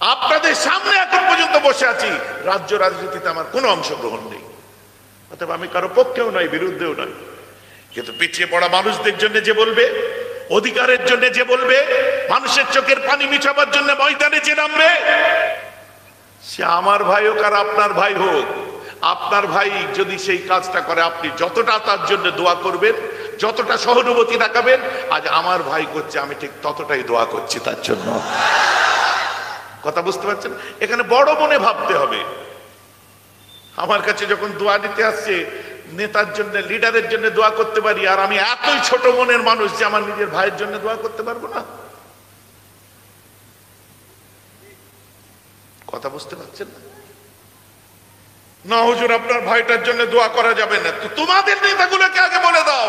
আপনাদের সামনে এখন পর্যন্ত বসে আছি, রাজ্য রাজনীতিতে আমার কোনো অংশগ্রহণ নেই। অতএব আমি কারো পক্ষেও নয়, বিরুদ্ধেও নয়। কিন্তু পিছিয়ে পড়া মানুষদের জন্য যে বলবে, অধিকারের জন্য যে বলবে, মানুষের চোখের পানি মিটাবার জন্য ময়দানে যে নামবে, সে আমার ভাই হোক আর আপনার ভাই হোক, আপনার ভাই যদি সেই কাজটা করে, আপনি যতটা তার জন্য দোয়া করবেন, যতটা সহানুভূতি দেখাবেন, আজ আমার ভাই করছে, আমি ঠিক ততটাই দোয়া করছি তার জন্য। কথা বুঝতে পারছেন? এখানে বড় মনে ভাবতে হবে। আমার কাছে যখন দোয়া দিতে আসছে, নেতার জন্য, লিডারের জন্য দোয়া করতে পারি, আর আমি এতই ছোট মনের মানুষ যে আমার নিজের ভাইয়ের জন্য দোয়া করতে পারবো না। কথা বুঝতে পারছেন না? না হুজুর, আপনার ভাইটার জন্য দোয়া করা যাবে না। তো তোমাদের নেতাগুলোকে আগে বলে দাও,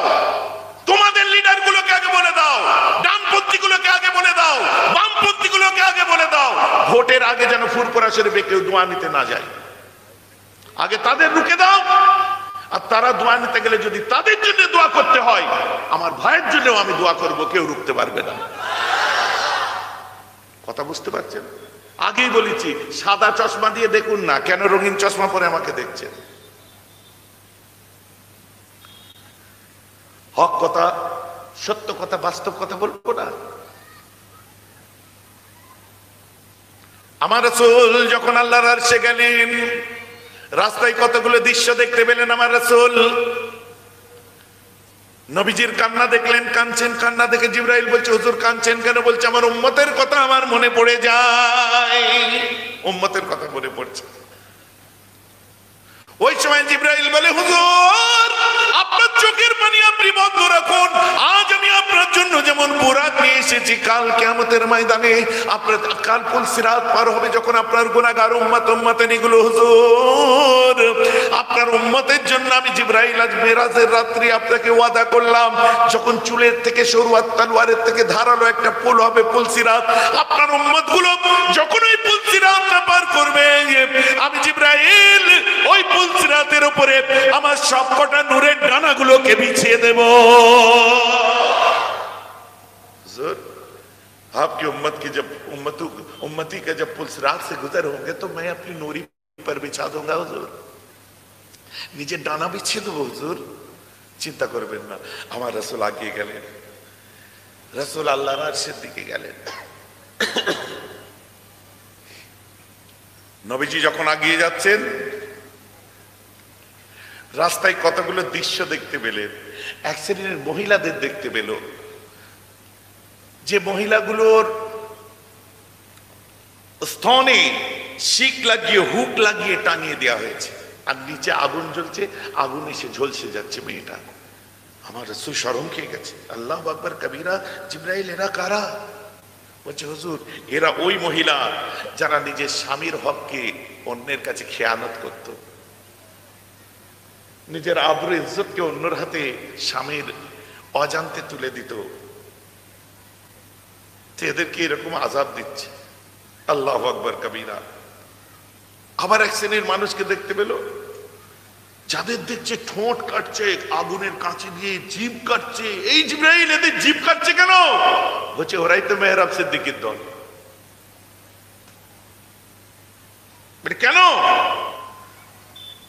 তোমাদের লিডার গুলোকে আগে বলে দাও, ডানপন্থী গুলোকে আগে বলে দাও, বামপন্থী গুলোকে আগে বলে দাও, ভোটের আগে যেন ফুরফুরা শরীফে কেউ দোয়া নিতে না যায়। আগে তাদের রুখে দাও, আর তারা দোয়া নিতে গেলে যদি তাদের জন্য দোয়া করতে হয়, আমার ভাইয়ের জন্যও আমি দোয়া করব, কেউ রুখতে পারবে না। কথা বুঝতে পারছেন? আগেই বলেছি, সাদা চশমা দিয়ে দেখুন না, কেন রঙিন চশমা পরে আমাকে দেখছেন? হক কথা, সত্য কথা, বাস্তব কথা বলবো না? আমার রাসূল যখন আল্লাহর আরশে গেলেন, রাস্তায় কতগুলো দৃশ্য দেখতে পেলেন। আমার রাসূল নবীজির কান্না দেখলেন, কাঁদছেন। কান্না দেখে জিবরাইল বলছে, হুজুর কাঁদছেন কেন? বলছে, আমার উম্মতের কথা আমার মনে পড়ে যায়, উম্মতের কথা মনে পড়ছে। ওই সময় জিবরাইল বলে, হুজুর আপনার চোখের পানি আপনি বন্ধ রাখুন, আজ আমি আপনার জন্য যেমন বুরাক নিয়ে এসেছি, কাল কিয়ামতের ময়দানে আপনার, কাল পুল সিরাত পার হবে যখন আপনার গুনাহগার উম্মত উম্মতানিগুলো, হুজুর আপনার উম্মতের জন্য আমি জিবরাইল আজ মেরাজের রাত্রি আপনাকে ওয়াদা করলাম, যখন চুলের থেকে সরু আর তলোয়ারের থেকে ধারালো একটা পুল হবে, পুল সিরাত, আপনার উম্মতগুলো যখন ওই পুল সিরাতটা পার করবে, আমি জিবরাইল ওই পুল সিরাতের উপরে আমার সবকটা নূরের ডানাগুলোকে বিছিয়ে দেব। आपकी उम्मत की जब उम्मती का जब पुल सिरात से गुजर होंगे तो मैं अपनी नूरी पर बिछा दूंगा हुजूर, নিজের ডানা বিছিয়ে দেবো হুজুর, চিন্তা করবেন না। আমার রাসূল আগিয়ে গেলেন, রাসূল আল্লাহর আরশের দিকে গেলেন। নবীজি যখন আগিয়ে যাচ্ছেন রাস্তায় কতগুলো দৃশ্য দেখতে পেলেন। এক শ্রেণীর মহিলাদের দেখতে পেল, যে মহিলাগুলোর স্তনে শিক লাগিয়ে হুক লাগিয়ে টানিয়ে দেওয়া হয়েছে, আর নিচে আগুন জ্বলছে, আগুন এসে ঝলসে যাচ্ছে মেয়েটা। আমার রাসূল শরম খেয়ে গেছে। আল্লাহু আকবার কবীরা, জিবরাইল এরা কারা? বলছে হুজুর এরা ওই মহিলা যারা নিজের স্বামীর হককে অন্যের কাছে খেয়ানত করত, নিজের আবরু ইজ্জতকে অন্যের হাতে স্বামীর অজান্তে তুলে দিত, এদেরকে এরকম আযাব দিচ্ছে। আল্লাহু আকবার কবীরা। আবার এক শ্রেণীর মানুষকে দেখতে পেল যাদের দেখছে ঠোঁট কাটছে আগুনের কাঁচি দিয়ে, জিভ কাটছে। এই জিবরাইল এদের জিভ কাটছে কেন? বলছে ওরাই তো মেহরাব সিদ্দিকীর দল। কেন?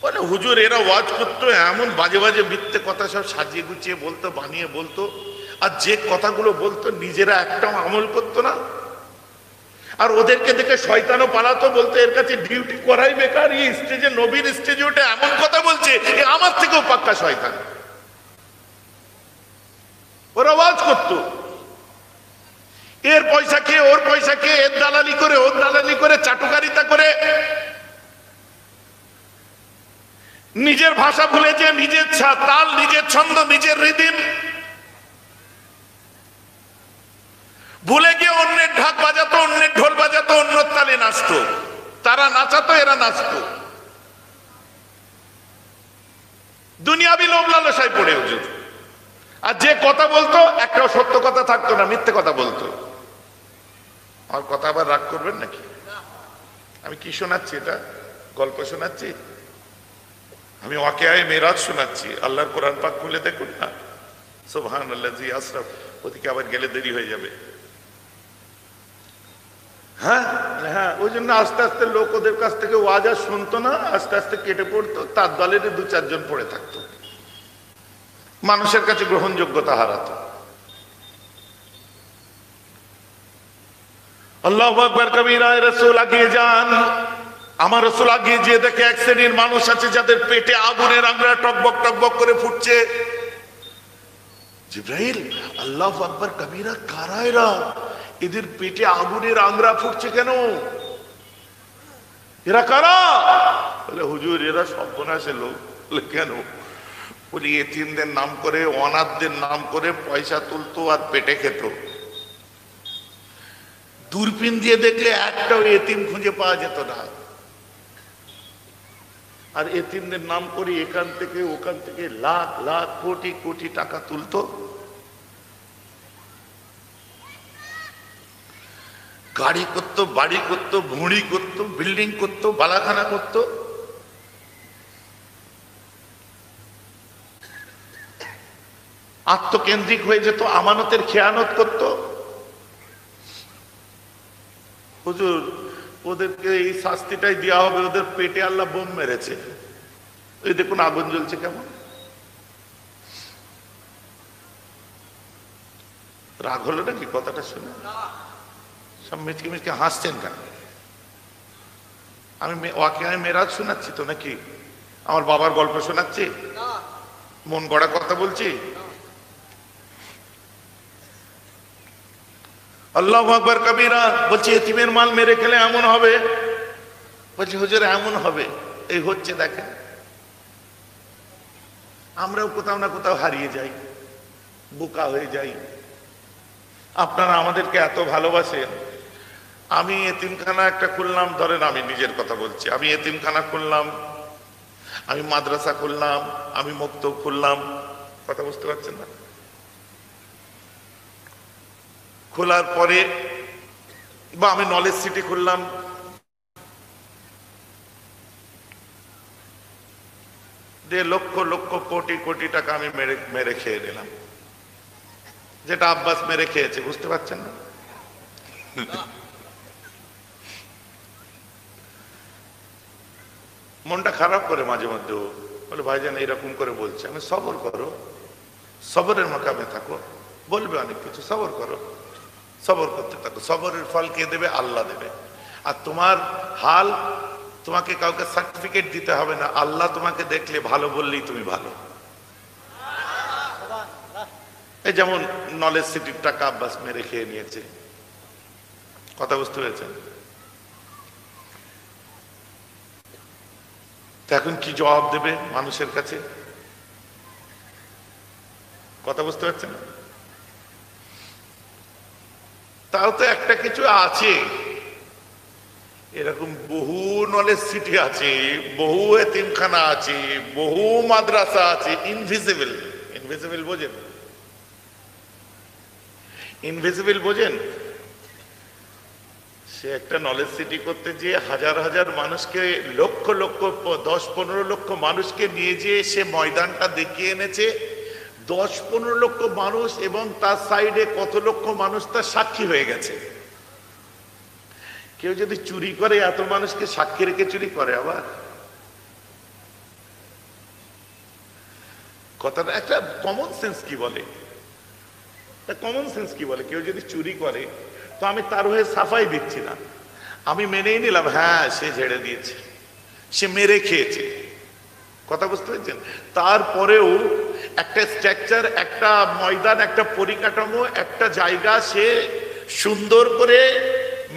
বলে হুজুর এরা ওয়াজ করতো, এমন বাজে বাজে মিথ্যে কথা সব সাজিয়ে গুছিয়ে বলতো, বানিয়ে বলতো, আর যে কথাগুলো বলতো নিজেরা একটাও আমল করতো না। আর ওদেরকে দেখে শয়তানও পালাতো, বলতো এর কাছে ডিউটি করাই বেকার, এই স্টেজে নবীর স্টেজে ওটা এমন কথা বলছে, এ আমার থেকেও পাক্কা শয়তান। ওরা ওয়াজ করতো, এর পয়সা খেয়ে ওর পয়সা খেয়ে, এর দালালি করে ওর দালালি করে, চাটুকারিতা করে, নিজের ভাষা ভুলে যে নিজের তাল, নিজের ছন্দ, নিজের রিদিম ভুলে গিয়ে অন্যের ঢাক বাজাতো, অন্যের ঢোল বাজাতো, অন্যের তালে নাচতো। তারা নাচাতো, এরা নাচতো। দুনিয়াবি লোভ লালসায় পড়ে হুজুর। আর যে কথা বলতো একটাও সত্য কথা থাকতো না, মিথ্যে কথা বলতো। আমার কথা আবার রাগ করবেন নাকি? আমি কি শোনাচ্ছি? এটা গল্প শোনাচ্ছি? আমি ওয়াকিয়ায়ে মেরাজ শোনাচ্ছি। আল্লাহর কোরআন পাক খুলে দেখুন না, সুবহানাল্লাযী আসরাফ। ওদিকে আবার গেলে দেরি হয়ে যাবে। হ্যাঁ হ্যাঁ, ওই জন্য আস্তে আস্তে লোক ওদের কাছ থেকে ওয়াজ আর শুনতো না, আস্তে আস্তে কেটে পড়তো, তার দলের দু চারজন পড়ে থাকতো, মানুষের কাছে গ্রহণযোগ্যতা হারাতো। আল্লাহু আকবার কবীরা। রাসূল আগিয়ে যান। আমার রাসূল আগিয়ে যেয়ে দেখে এক শ্রেণীর মানুষ আছে যাদের পেটে আগুনের আংরা টকবক টকবক করে ফুটছে। জিবরাইল, আল্লাহু আকবার কবীরা, কারা এরা? এদের পেটে আগুনের আংরা ফুটছে কেন? এরা কারা? বলে হুজুর এরা সর্বনাশের লোক। বলে কেন? বলি এতিমদের নাম করে, অনাথদের নাম করে পয়সা তুলতো আর পেটে খেত। দূরবীন দিয়ে দেখলে একটাও এতিম খুঁজে পাওয়া যেত না। আর এতিমদের নাম করে এখান থেকে ওখান থেকে লাখ লাখ কোটি কোটি টাকা তুলতো। গাড়ি করতো, বাড়ি করতো, ভুঁড়ি করতো, বিল্ডিং করতো, বালাখানা করতো। আত্মকেন্দ্রিক হয়ে যেত, আমানতের খেয়ানত করত। হুজুর ওদেরকে এই শাস্তিটাই দেওয়া হবে, ওদের পেটে আল্লাহ বোম মেরেছে। এই দেখুন আগুন জ্বলছে কেমন। রাগ হলো নাকি কথাটা শুনে? সব মিচকে মিচকে হাসছেন কেন? আমি ওয়াকিয়ায়ে মেরাজ শোনাচ্ছি তো নাকি? আমার বাবার গল্প শোনাচ্ছি? মন গড়া কথা বলছি? আল্লাহু আকবার কবীরা। বলছি এতিমের মাল মেরে খেলে এমন হবে? বলছি হুজুর এমন হবে। এই হচ্ছে দেখেন, আমরাও কোথাও না কোথাও হারিয়ে যাই, বোকা হয়ে যাই। আপনারা আমাদেরকে এত ভালোবাসেন। আমি এতিমখানা একটা খুললাম, ধরেন আমি নিজের কথা বলছি, আমি এতিমখানা খুললাম, আমি মাদ্রাসা খুললাম, আমি মক্তব খুললাম, কথা বুঝতে পারছেন না? খোলার পরে বা আমি নলেজ সিটি খুললাম, দিয়ে লক্ষ লক্ষ কোটি কোটি টাকা আমি মেরে খেয়ে নিলাম, যেটা আব্বাস মেরে খেয়েছে, বুঝতে পারছেন না? মনটা খারাপ করে মাঝে মধ্যে, বলে ভাইজান এরকম করে বলছে। আমি সবর করো, সবরের মাকামে থাকো, বলবে অনেক কিছু, সবর করো, সবর করতে থাকো। সবরের ফল কে দেবে? আল্লাহ দেবে। আর তোমার হাল, তোমাকে কাউকে সার্টিফিকেট দিতে হবে না, আল্লাহ তোমাকে দেখলে ভালো বললেই তুমি ভালো। এই যেমন নলেজ সিটির টাকা আব্বাস মেরে খেয়ে নিয়েছে, কথা বুঝতে পেরেছেন? এখন কি জবাব দেবে মানুষের কাছে? কথা বুঝতে পারছেন? তাও তো একটা কিছু আছে, এরকম বহু নলেজ সিটি আছে, বহু এতিমখানা আছে, বহু মাদ্রাসা আছে, ইনভিজিবল। ইনভিজিবল বোঝেন? ইনভিজিবল বোঝেন? সে একটা নলেজ সিটি করতে গিয়ে হাজার হাজার মানুষকে, লক্ষ লক্ষ, 10-15 লক্ষ মানুষকে নিয়ে যেয়ে সে ময়দানটা দেখিয়ে এনেছে। 10-15 লক্ষ মানুষ এবং তার সাইডে কত লক্ষ মানুষ তার সাক্ষী হয়ে গেছে। কেউ যদি চুরি করে, এত মানুষকে সাক্ষী রেখে চুরি করে? আবার কথাটা একটা কমন সেন্স কি বলে, কমন সেন্স কি বলে, কেউ যদি চুরি করে তো আমি তার হয়ে সাফাই দিচ্ছি না, আমি মেনেই নিলাম হ্যাঁ সে ঝেড়ে দিয়েছে, সে মেরে খেয়েছে। কথা বুঝতে পেরেছেন? তারপরেও একটা স্ট্রাকচার, একটা ময়দান, একটা পরিকাঠামো, একটা জায়গা সে সুন্দর করে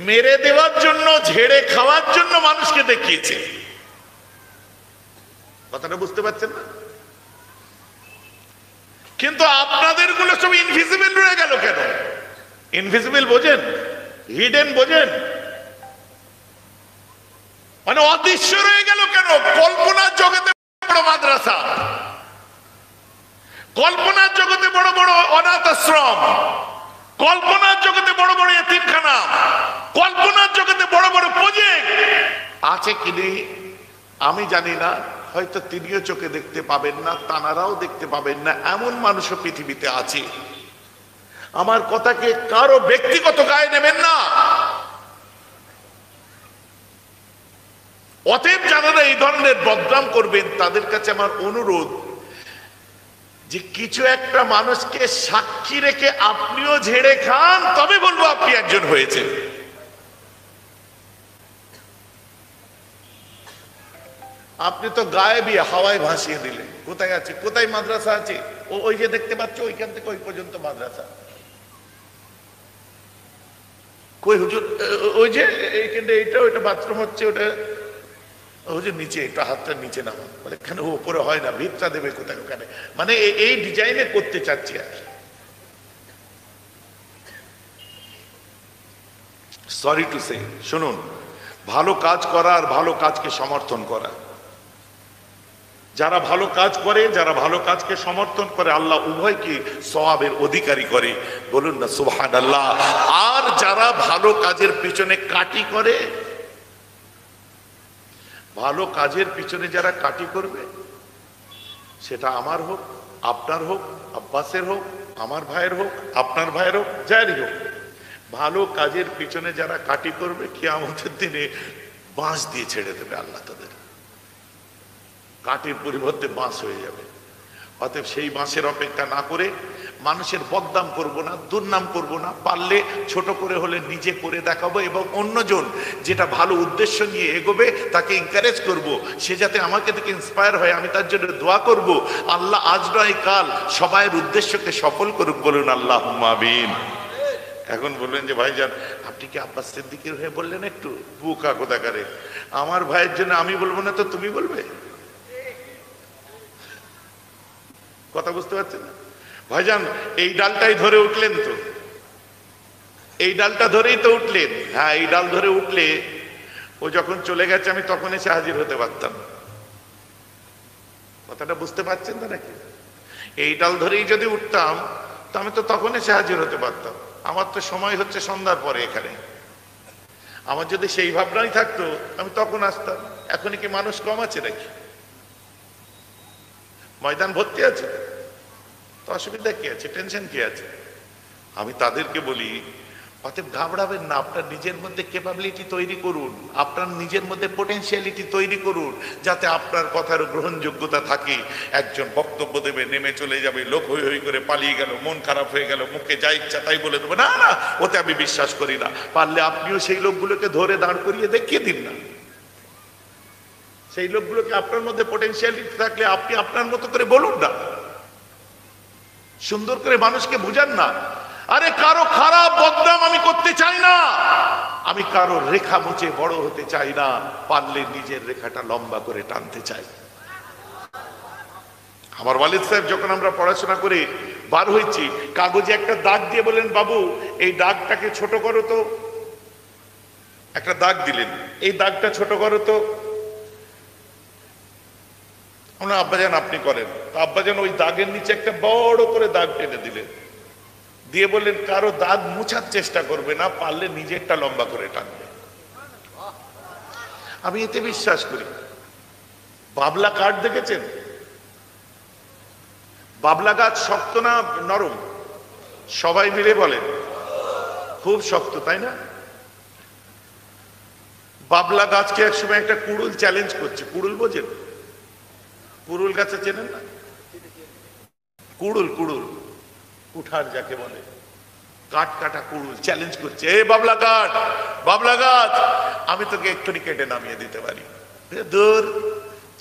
মেরে দেওয়ার জন্য, ঝেড়ে খাওয়ার জন্য মানুষকে দেখিয়েছে। কথাটা বুঝতে পারছেন না? কিন্তু আপনাদের গুলো সব ইনভিজিবল রয়ে গেল কেন? ইনভিজিবল বোঝেন? হিডেন বোঝেন? মানে অদৃশ্য রয়ে গেল কেন? কল্পনার জগতে বড় মাদ্রাসা, কল্পনার জগতে বড় বড় অনাথ আশ্রম, কল্পনার জগতে বড় বড় এতিমখানা, কল্পনার জগতে বড় বড় প্রজেক্ট আছে কি নেই আমি জানি না, হয়তো তিনিও চোখে দেখতে পাবেন না, তানারাও দেখতে পাবেন না, এমন মানুষও পৃথিবীতে আছে। আমার কথাকে কারো ব্যক্তিগত গায়ে নেবেন না। অতএব যারা এই ধরনের বদনাম করবেন তাদের কাছে আমার অনুরোধ যে কিছু একটা মানুষকে সাক্ষী রেখে আপনিও ঝেড়ে খান, তবে বলবো আপনি একজন হয়েছেন। আপনি তো গায়েবী, হাওয়ায় ভাসিয়ে দিলেন। কোথায় আছে? কোথায় মাদ্রাসা আছে? ওই যে দেখতে পাচ্ছ, ওইখান থেকে ওই পর্যন্ত মাদ্রাসা। কই হুজুর? ওই যে এইখানে এইটা, ওইটা বাথরুম হচ্ছে, ওটা হুজুর নিচে, একটু হাতটা নিচে নামা। বলে এখানে উপরে হয় না, ভিতটা দেবে কোথায়? ওখানে মানে এই ডিজাইনে করতে চাচ্ছি আর। সরি টু সে, শুনুন, ভালো কাজ করা আর ভালো কাজকে সমর্থন করা, যারা ভালো কাজ করে, যারা ভালো কাজকে সমর্থন করে, আল্লাহ উভয়কে সওয়াবের অধিকারী করে, বলুন না সুবহানাল্লাহ। আর যারা ভালো কাজের পিছনে কাটি করে, ভালো কাজের পিছনে যারা কাটি করবে, সেটা আমার হোক, আপনার হোক, আব্বাসের হোক, আমার ভাইয়ের হোক, আপনার ভাইয়ের হোক, যারই হোক, ভালো কাজের পিছনে যারা কাটি করবে, কিয়ামতের দিনে বাঁশ দিয়ে ছেড়ে দেবে আল্লাহ তাদের। কাঠির পরিবর্তে বাঁশ হয়ে যাবে। অতএব সেই বাঁশের অপেক্ষা না করে মানুষের বদনাম করব না, দুর্নাম করব না, পারলে ছোট করে হলে নিজে করে দেখাবো এবং অন্যজন যেটা ভালো উদ্দেশ্য নিয়ে এগোবে তাকে এনকারেজ করব, সে যাতে আমাকে থেকে ইন্সপায়ার হয়, আমি তার জন্য দোয়া করব। আল্লাহ আজ নয় কাল সবাইয়ের উদ্দেশ্যকে সফল করুক, বলুন আল্লাহুম্মা আমিন। এখন বলবেন যে ভাইজান আপনি কি আব্বাস সিদ্দিকীর হয়ে বললেন? একটু বুকা কোথাকারে, আমার ভাইয়ের জন্য আমি বলবো না তো তুমি বলবে? কথা বুঝতে পারছেন না? ভাইজান এই ডালটাই ধরে উঠলেন তো, এই ডালটা ধরেই তো উঠলেন। হ্যাঁ, এই ডাল ধরে উঠলে ও যখন চলে গেছে আমি তখন এসে হাজির হতে পারতাম। কথাটা বুঝতে পারছেন তো নাকি? এই ডাল ধরেই যদি উঠতাম তো আমি তো তখন এসে হাজির হতে পারতাম। আমার তো সময় হচ্ছে সন্ধ্যার পরে এখানে। আমার যদি সেই ভাবনাই থাকতো আমি তখন আসতাম। এখনই কি মানুষ কম আছে নাকি? ময়দান ভর্তি আছে, তো অসুবিধা কি আছে? টেনশন কি আছে? আমি তাদেরকে বলি অতএব ঘাবড়াবেন না, আপনার নিজের মধ্যে ক্যাপাবিলিটি তৈরি করুন, আপনার নিজের মধ্যে পোটেনশিয়ালিটি তৈরি করুন, যাতে আপনার কথার গ্রহণযোগ্যতা থাকে। একজন বক্তব্য দেবে, নেমে চলে যাবে, লোক হই হই করে পালিয়ে গেল, মন খারাপ হয়ে গেল, মুখে যা ইচ্ছা তাই বলে দেবে, না না, ওতে আমি বিশ্বাস করি না। পারলে আপনিও সেই লোকগুলোকে ধরে দাঁড় করিয়ে দেখিয়ে দিন না। সেই লোকগুলোকে, আপনার মধ্যে পোটেনশিয়ালিটি থাকলে আপনি আপনার মতো করে বলুন না, সুন্দর করে মানুষকে বুঝান না। আরে কারো খারাপ বদনাম আমি করতে চাই না, আমি কারো রেখা মুছে বড় হতে চাই না, পারলে নিজের রেখাটা লম্বা করে টানতে চাই। আমার ওয়ালিদ সাহেব যখন আমরা পড়াশোনা করে বার হয়েছি, কাগজে একটা দাগ দিয়ে বলেন, বাবু এই দাগটাকে ছোট করো তো। একটা দাগ দিলেন, এই দাগটা ছোট করো তো। আমরা, আব্বাজান আপনি করেন। তো আব্বাজান ওই দাগের নিচে একটা বড় করে দাগ টেনে দিলেন, দিয়ে বললেন কারো দাগ মুছার চেষ্টা করবে না, পারলে নিজেরটা লম্বা করে টানবে। আমি এতে বিশ্বাস করি। বাবলা কাঠ দেখেছেন? বাবলা গাছ শক্ত না নরম? সবাই মিলে বলেন খুব শক্ত, তাই না? বাবলা গাছকে একসময় একটা কুড়ুল চ্যালেঞ্জ করছে। কুড়ুল বোঝেন? কুড়ুল গাছে চেনেন না? কুড়ুল, কুড়ুল কুঠার যাকে বলে, কাঠ কাটা কুড়ুল চ্যালেঞ্জ করছে, এ বাবলা কাঠ, বাবলা গাছ, আমি তোকে এক্ষুনি কেটে নামিয়ে দিতে পারি। দূর,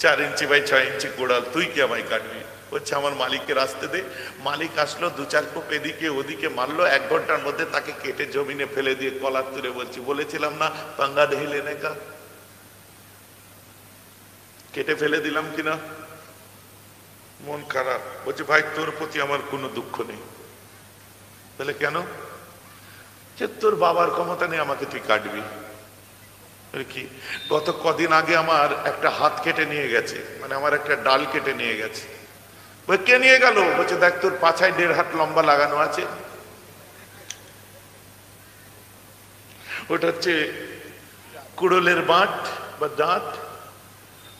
4 ইঞ্চি বাই 6 ইঞ্চি কুড়াল, তুই কি আমায় কাটবি? বলছে আমার মালিককে আসতে দে। মালিক আসলো, 2-4 কোপ এদিকে ওদিকে মারলো, 1 ঘন্টার মধ্যে তাকে কেটে জমিনে ফেলে দিয়ে কলার তুলে বলছি, বলেছিলাম না পাঙ্গা ঢেলে লেনে কা। কেটে ফেলে দিলাম কিনা? মন খারাপ। বলছে ভাই তোর প্রতি আমার কোনো দুঃখ নেই। তাহলে কেন? যে তোর বাবার ক্ষমতা নেই আমাকে তুই কাটবি। কি, গত কদিন আগে আমার একটা হাত কেটে নিয়ে গেছে, মানে আমার একটা ডাল কেটে নিয়ে গেছে। বলে কে নিয়ে গেল? বলছে দেখ তোর পাছায় 1.5 হাত লম্বা লাগানো আছে, ওটা হচ্ছে কুড়োলের বাঁট বা দাঁত।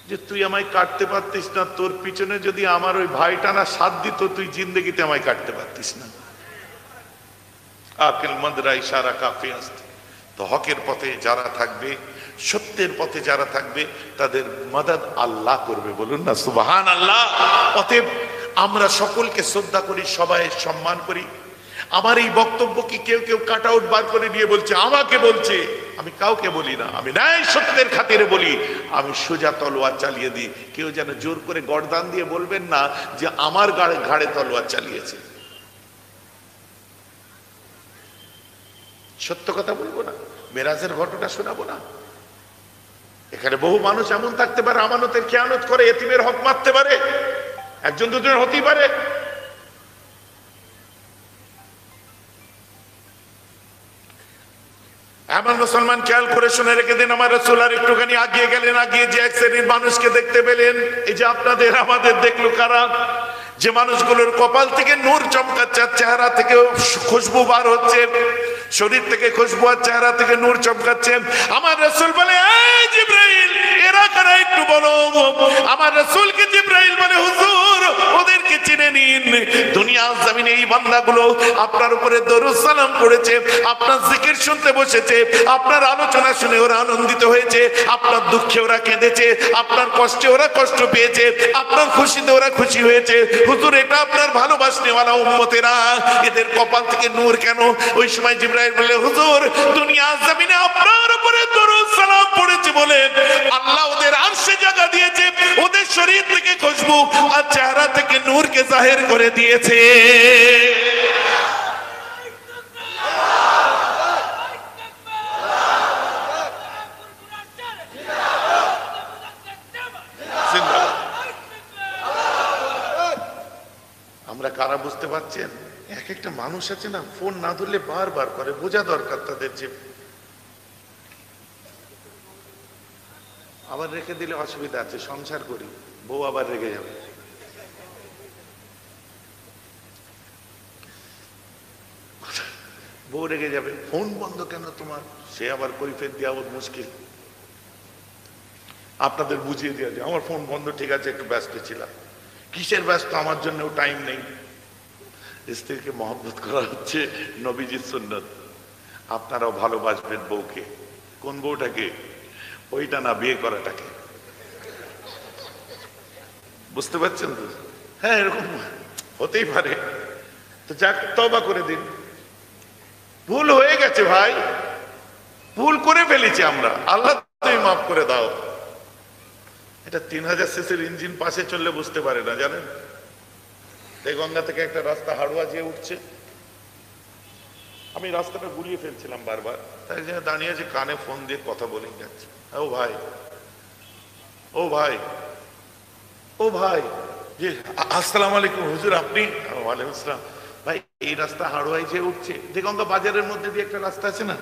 যে তুই আমায় কাটতে পারতিস না, তোর পিছনে যদি আমার ওই ভাইটা না সাথ দিত, তুই জিন্দগিতে আমায় কাটতে পারতিস না। আকিল মন্দরা ইশারা কাফি আসতে। তো হকের পথে যারা থাকবে, সত্যের পথে যারা থাকবে, তাদের মদদ আল্লাহ করবে। বলুন না সুবহানাল্লাহ। অতএব আমরা সকলকে শ্রদ্ধা করি, সবাই সম্মান করি। আমার এই বক্তব্য কি কেউ কেউ কাট আউট বার করে নিয়ে বলছে, আমাকে বলছে? আমি কাউকে বলি না, আমি ন্যায় সত্যের খাতিরে বলি, আমি সোজা তলোয়ার চালিয়ে দিই। কেউ যেন জোর করে গর্দান দিয়ে বলবেন না যে আমার ঘাড়ে তলোয়ার চালিয়েছে। সত্য কথা বলবো না, মেরাজের ঘটনা শোনাবো না। এখানে বহু মানুষ এমন থাকতে পারে আমানতের খেয়ানত করে, এতিমের হক মারতে পারে, 1-2 হতেই পারে। আমার মুসলমান খেয়াল করে শুনে রেখে দিন, আমার রাসূল আর একটুখানি আগিয়ে গেলেন, আগিয়ে যে এক শ্রেণীর মানুষকে দেখতে পেলেন। এই যে আপনাদের আমাদের দেখলো কারা? যে মানুষগুলোর কপাল থেকে নূর চমকাচ্ছে, চেহারা থেকে খুশবু বার হচ্ছে, শরীর থেকে খুশবু আর চেহারা থেকে নূর চমকাচ্ছে। আমার রাসূল বলে, এই জিবরাইল, এরা কারা একটু বলো। আমার রাসূলকে জিবরাইল বলে, হুজুর ওদেরকে চিনে নিন। দুনিয়ার জমিনে এই বান্দাগুলো আপনার উপরে দরুদ সালাম করেছে, আপনার জিকির শুনতে বসেছে, আপনার আলোচনা শুনে ওরা আনন্দিত হয়েছে, আপনার দুঃখে ওরা কেঁদেছে, আপনার কষ্টে ওরা কষ্ট পেয়েছে, আপনার খুশিতে ওরা খুশি হয়েছে। হুজুর এটা আপনার ভালোবাসনেওয়ালা উম্মতেরা, এদের কপাল থেকে নূর কেন? ওই সময় জিবরাইল বলে, হুজুর দুনিয়ার জমিনে আপনার উপরে দরুদ সালাম পড়েছে বলে আল্লাহ ওদের আরশে জায়গা দিয়েছে, ওদের শরীর থেকে খুশবু আর চেহারা থেকে নূরকে জাহির করে দিয়েছে। আমরা কারা বুঝতে পারছেন? এক একটা মানুষ আছে না, ফোন না ধরলে বারবার করে, বোঝা দরকার তাদের যে আবার রেখে দিলে অসুবিধা আছে, সংসার করি, বউ আবার রেগে যাবে। বউ রেগে যাবে, ফোন বন্ধ কেন তোমার? সে আবার কৈফিয়ত দেওয়া বহুত মুশকিল। আপনাদের বুঝিয়ে দেওয়া যায়, আমার ফোন বন্ধ, ঠিক আছে একটু ব্যস্ত ছিলাম। কিসের ব্যস্ত? আমার জন্যও টাইম নেই। স্ত্রীকে মহব্বত করা হচ্ছে নবীজির সুন্নত। আপনারাও ভালোবাসবেন বউকে। কোন বউটাকে? ওইটা না, বিয়ে করাটাকে। বুঝতে পারছেন তো? হ্যাঁ, এরকম হতেই পারে। তো যাক, তওবা করে দিন। ভুল হয়ে গেছে ভাই, ভুল করে ফেলেছি আমরা, আল্লাহ তুমি মাফ করে দাও। এটা 3000 সিসির ইঞ্জিন পাশে চললে বুঝতে পারে না, জানেন? গঙ্গা থেকে একটা রাস্তা হাড়ুয়া যেয়ে উঠছে, আমি রাস্তাটা গুলিয়ে ফেলছিলাম বারবার, তাই দাঁড়িয়ে আছে, কানে ফোন দিয়ে কথা বলেই যাচ্ছে। ও ভাই, ও ভাই, ও ভাই, জি আসসালামু আলাইকুম হুজুর, আপনি? ওয়ালাইকুম আসসালাম। ভাই, এই রাস্তা হাড়ুয়ায় যে উঠছে, গঙ্গা বাজারের মধ্যে দিয়ে একটা রাস্তা আছে না,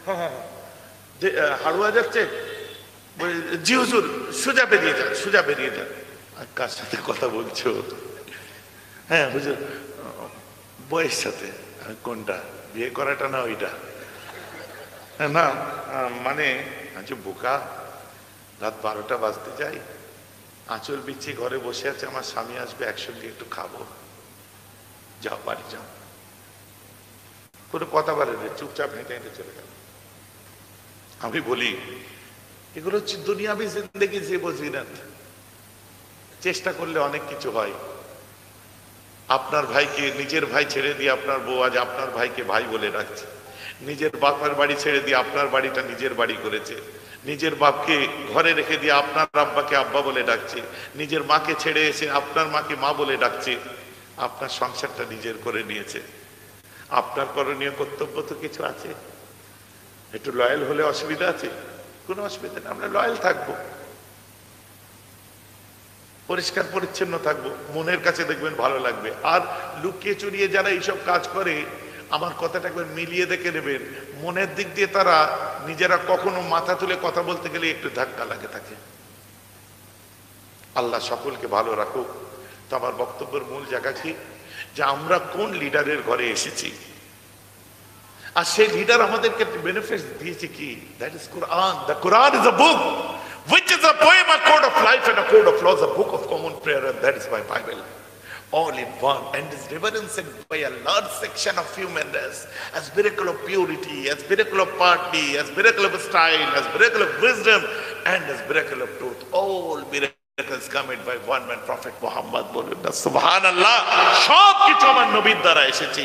হ্যাঁ হ্যাঁ, হাড়ুয়া যাচ্ছে। জি হুজুর, সোজা বেরিয়ে যান, সোজা বেরিয়ে যান। আর কার সাথে কথা বলছো? হ্যাঁ হুজুর, বয়স সাথে। কোনটা? বিয়ে করাটা না ওইটা? না মানে আজ বোকা, রাত 12টা বাজতে যাই, আঁচল বিছিয়ে ঘরে বসে আছে, আমার স্বামী আসবে, একসঙ্গে একটু খাবো। যাও বাড়ি যাও। কোনো কথা বলেনি, চুপচাপ হেঁটে হেঁটে চলে গেল। আমি বলি, এগুলো হচ্ছে দুনিয়াবি জিন্দেগি, যে বজিরাত। চেষ্টা করলে অনেক কিছু হয়। আপনার ভাইকে, নিজের ভাই ছেড়ে দিয়ে আপনার বউ আজ আপনার ভাইকে ভাই বলে ডাকছে। নিজের বাপের বাড়ি ছেড়ে দিয়ে আপনার বাড়িটা নিজের বাড়ি করেছে। নিজের বাপকে ঘরে রেখে দিয়ে আপনার আব্বাকে আব্বা বলে ডাকছে। নিজের মাকে ছেড়ে এসে আপনার মাকে মা বলে ডাকছে। আপনার সংসারটা নিজের করে নিয়েছে। আপনার করণীয় কর্তব্য তো কিছু আছে। একটু লয়াল হলে অসুবিধা আছে? কোনো অসুবিধা নেই, আমরা লয়াল থাকবো, পরিষ্কার পরিচ্ছন্ন থাকবো, মনের কাছে দেখবেন ভালো লাগবে। আর লুকিয়ে চুরিয়ে যারা এইসব কাজ করে, আমার কথাটা একবার মিলিয়ে দেখে নেবেন, মনের দিক দিয়ে তারা নিজেরা কখনো মাথা তুলে কথা বলতে গেলে একটু ধাক্কা লাগে থাকে। আল্লাহ সকলকে ভালো রাখুক। তো আমার বক্তব্যের মূল জায়গা কি, যে আমরা কোন লিডারের ঘরে এসেছি, আর সেই লিডার আমাদেরকে বেনিফিট দিয়েছে কি? That is Quran. The Quran is a book which is a poem, a code of life and a code of laws, a book of common prayer, and that is my Bible, all in one, and is reverenced by a large section of human race as miracle of purity, as miracle of piety, as miracle of style, as miracle of wisdom, and as miracle of truth. All miracles committed by one man, Prophet Muhammad. Bolun na subhanallah, সব কিছু আমার নবীর দ্বারা এসেছে।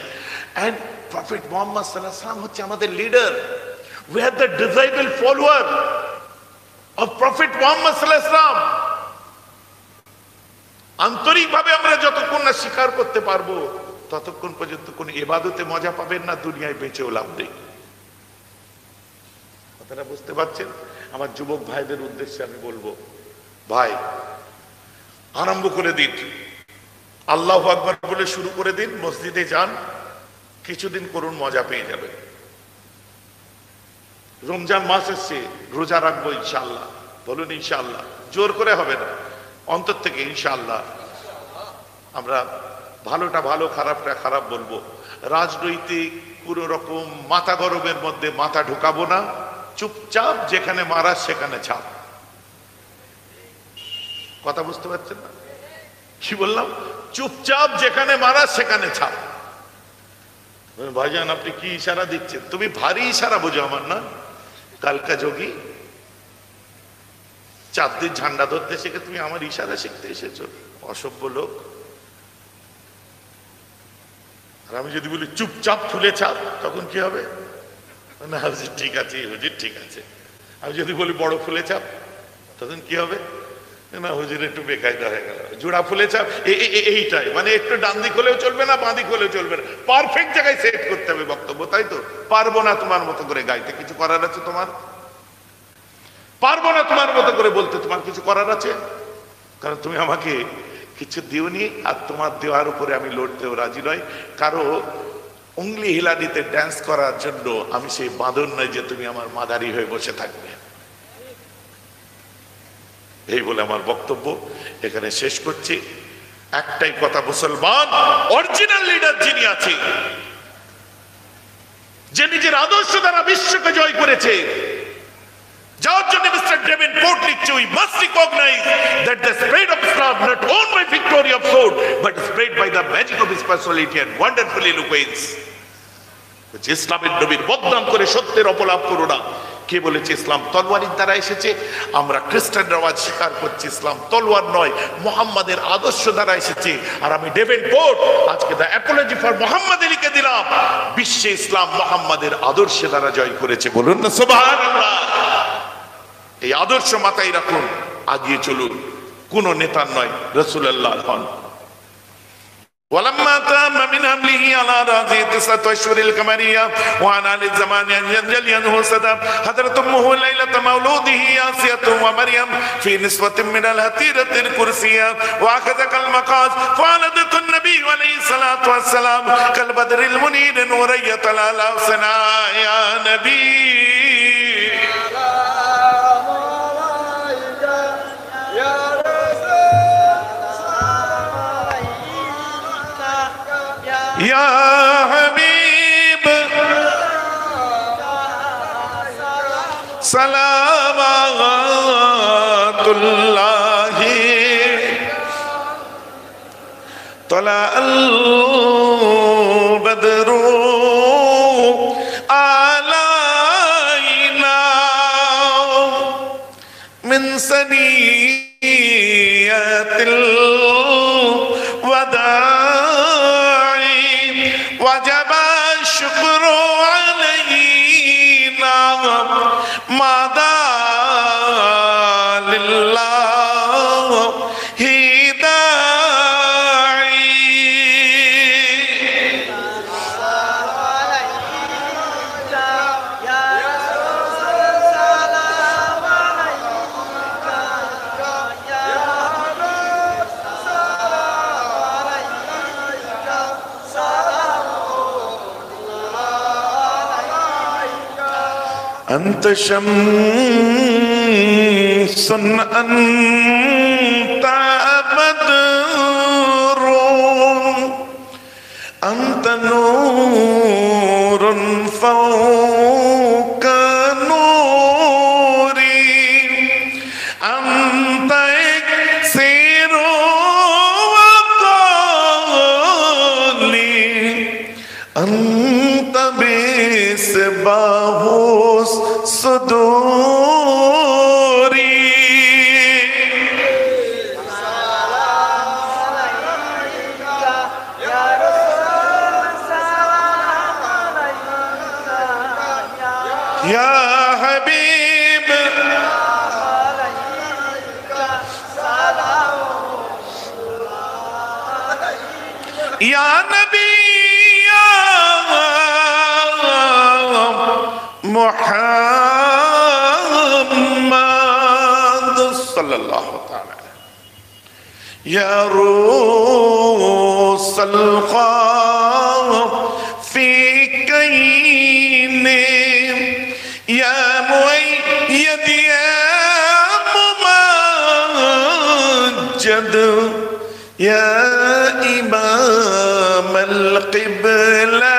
And Prophet Muhammad sallallahu alaihi wasallam হচ্ছে আমাদের leader. We are the disciple follower of Prophet Muhammad sallallahu alaihi wasallam। আন্তরিকভাবে আমরা যতক্ষণ না স্বীকার করতে পারবো, ততক্ষণ পর্যন্ত কোন ইবাদতে মজা পাবেন না, দুনিয়ায় বেঁচেও লাভ নেই। কথাটা বুঝতে পারছেন? আমার যুবক ভাইদের উদ্দেশ্যে আমি বলবো, ভাই আরম্ভ করে দিন, আল্লাহু আকবার বলে শুরু করে দিন, মসজিদে যান, কিছুদিন করুন, মজা পেয়ে যাবেন। রমজান মাস এসছে, রোজা রাখবো ইনশাআল্লাহ। বলুন ইনশাআল্লাহ, জোর করে হবে না, অন্তর থেকে ইনশাআল্লাহ। আমরা ভালোটা ভালো, খারাপটা খারাপ বলবো। রাজনৈতিক পুরো রকম মাথা গরমের মধ্যে মাথা ঢুকাবো না, চুপচাপ যেখানে মারা সেখানে ছাপ। কথা বুঝতে পারছেন না কি বললাম? চুপচাপ যেখানে মারা সেখানে ছাপ। ভাইজান আপনি কি ইশারা দিচ্ছেন? তুমি ভারী ইশারা বোঝো আমার না। কালকা যোগী 4 দিন ঝান্ডা ধরতে শিখে তুমি আমার ইশারা শিখতে এসেছো, অসভ্য লোক। আর আমি যদি বলি চুপচাপ ফুলে ছাপ, তখন কি হবে? না হুজুর ঠিক আছে, হুজুর ঠিক আছে। আমি যদি বলি বড় ফুলে ছাপ, তখন কি হবে? না হুজুর একটু বেকায়দা হয়ে গেল। জোড়া ফুলে ছাপ এইটাই, মানে একটু ডান দিক হলেও চলবে না, বাঁ দিক হলেও চলবে না, পারফেক্ট জায়গায় সেট করতে হবে বক্তব্য, তাই তো? পারবো না তোমার মতো করে গাইতে, কিছু করার আছে তোমার? পারবো না তোমার মতো করে বলতে, তোমার কিছু করার আছে? কারণ তুমি আমাকে কিছু দিওনি, আর তোমার দেওয়ার উপরে আমি লড়তেও রাজি নই। কারো উংলি হিলানিতে ড্যান্স করার জন্য আমি সেই বাঁধন নই যে তুমি আমার মাদারি হয়ে বসে থাকবে। এই বলে আমার বক্তব্য এখানে শেষ করছি। একটাই কথা, মুসলমান অরিজিনাল লিডার যিনি আছে, যে নিজের আদর্শ দ্বারা বিশ্বকে জয় করেছে, যার জন্য মিস্টার ডেভেনপোর্ট লিখছে, we must recognize that the spread of Islam not won by victory of sword but spread by the magic of his personality and wonderful eloquence. ইসলামের নবীর বদনাম করে সত্যের অপলাপ করো না। কে বলেছে ইসলাম তলোয়ারের দ্বারা এসেছে? আমরা খ্রিস্টানরাও আজ স্বীকার করছি ইসলাম তলোয়ার নয়, মুহাম্মাদের আদর্শ দ্বারা এসেছে। আর আমি ডেভেনপোর্ট আজকে দ্য অ্যাপোলজি ফর মুহাম্মাদ লিখে দিলাম, বিশ্বে ইসলাম মুহাম্মাদের আদর্শে দ্বারা জয় করেছে। বলুন না সুবহানাল্লাহ। এই আদর্শ মাথায় রাখুন, আগিয়ে চলুন। কোন নেতার নয়, রাসূলুল্লাহ হন। ولما تم من حمله على رأسه 9 أشهر القمرية وعن آل الزمان ينجلي عنه صدى حضرت أمه ليلة مولوده آسية ومريم في نسوة من الهتيرة الكرسية وأخذ كالمقاس فولدت النبي عليه الصلاة والسلام كالبدر المنير نورية لا سنا يا نبي या हबीब सलावतुल्लाहि तला अल बदरु आलाइना मिन सनियतिल वदा वजब शुक्र अलैना मादा लिल्लाह हिदाई। أنت شمس أنت بدر أنت نور فوق نوري أنت إكسير وقالي أنت بسباه صدوري يا حبيب يا نبي يا محمد صلى الله تعالى يا روس الخوف في كين يا مؤيد يا ممجد يا إمام القبلتين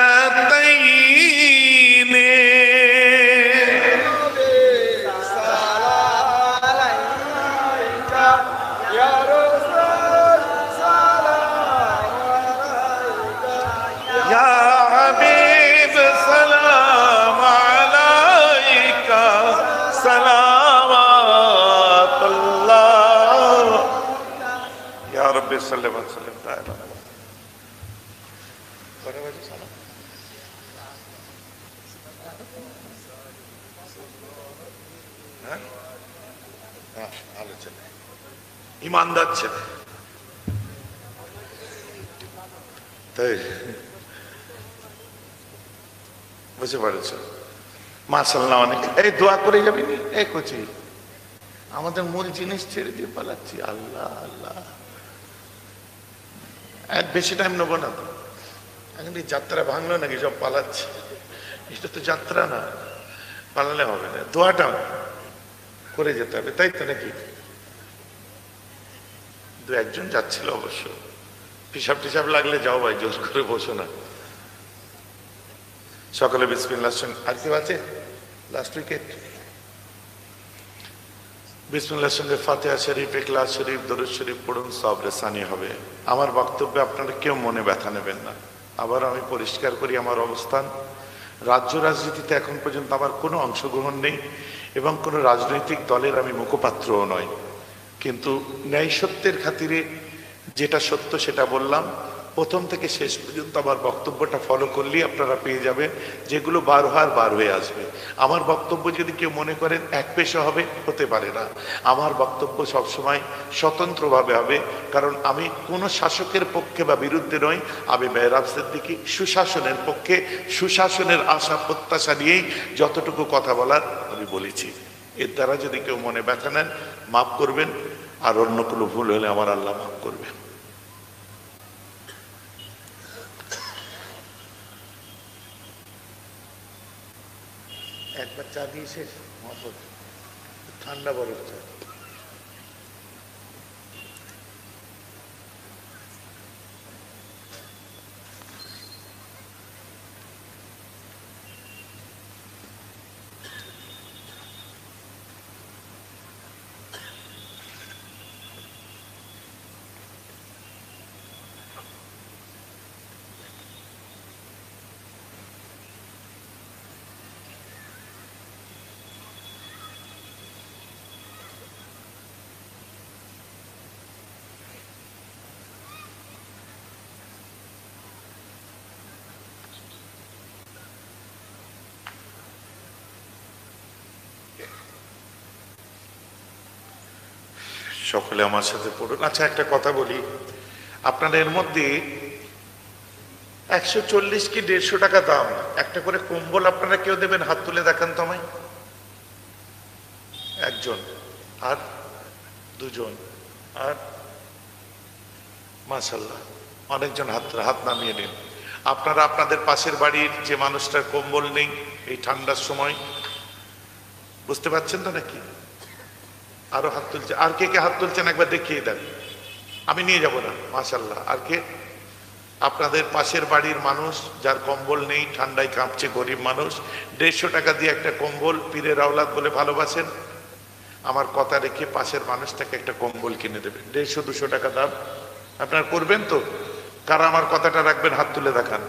सल्लल्लाहु अलैहि वसल्लम ताला আলোচনা ইমানদার ছেলে তাই বুঝতে পারছ? মাশাআল্লাহ অনেক এই দোয়া করে যাবি নি এই কোচি আমাদের মূল জিনিস ছেড়ে দিয়ে পালাচ্ছি। আল্লাহ আল্লাহ এক বেশি টাইম নেবো না তো, এখন এই যাত্রা ভাঙলো নাকি সব পালাচ্ছে? এটা তো যাত্রা না, পালালে হবে না, দোয়াটা করে যেতে হবে, তাই তো নাকি? দু একজন যাচ্ছিল অবশ্য, পিসাব টিসাব লাগলে যাও ভাই, জোর করে বসো না। সকালে বিসমিল্লাহর সঙ্গে আর কেউ আছে? লাস্ট উইকেট বিসমিল্লাহর সঙ্গে ফাতিহা শরীফ, ইখলাস শরীফ, দরুদ শরীফ পড়ুন, সব রেসানি হবে। আমার বক্তব্যে আপনারা কেউ মনে ব্যথা নেবেন না। আবার আমি পরিষ্কার করি আমার অবস্থান, রাজ্য রাজনীতিতে এখন পর্যন্ত আমার কোনো অংশগ্রহণ নেই এবং কোনো রাজনৈতিক দলের আমি মুখপাত্রও নয়, কিন্তু ন্যায় সত্যের খাতিরে যেটা সত্য সেটা বললাম। প্রথম থেকে শেষ পর্যন্ত আমার বক্তব্যটা ফলো করলেই আপনারা পেয়ে যাবেন, যেগুলো বার হয়ে আসবে। আমার বক্তব্য যদি কেউ মনে করেন এক পেশা হবে, হতে পারে না। আমার বক্তব্য সবসময় স্বতন্ত্রভাবে হবে, কারণ আমি কোনো শাসকের পক্ষে বা বিরুদ্ধে নই। আমি মেহরাব সিদ্দিকী সুশাসনের পক্ষে, সুশাসনের আশা প্রত্যাশা নিয়েই যতটুকু কথা বলার আমি বলেছি। এর দ্বারা যদি কেউ মনে ব্যথা নেন, মাফ করবেন, আর অন্য কোনো ভুল হলে আমার আল্লাহ মাফ করবেন। একবার চা দিয়ে শেষ, ঠান্ডা বরফ চা। সকলে আমার সাথে পড়ুন। আচ্ছা, একটা কথা বলি, আপনারা এর মধ্যে 140 কি 150 টাকা দাম একটা করে কম্বল আপনারা কেউ দেবেন? হাত তুলে দেখান তো আমায়। একজন, আর দুজন, আর মাশাআল্লাহ অনেকজন হাত নামিয়ে নিন। আপনারা আপনাদের পাশের বাড়ির যে মানুষটার কম্বল নেই এই ঠান্ডার সময়, বুঝতে পারছেন তো নাকি? আরো হাত তুলছে, আর কে কে হাত তুলছেন একবার দেখিয়ে দেন, আমি নিয়ে যাব না। মাশাআল্লাহ। আর কে? আপনাদের পাশের বাড়ির মানুষ যার কম্বল নেই, ঠান্ডায় কাঁপছে, গরিব মানুষ, 150 টাকা দিয়ে একটা কম্বল, পীরের আওলাদ বলে ভালোবাসেন, আমার কথা রেখে পাশের মানুষটাকে একটা কম্বল কিনে দেবেন। 150-200 টাকা দাম। আপনারা করবেন তো? কারা আমার কথাটা রাখবেন? হাত তুলে দেখান।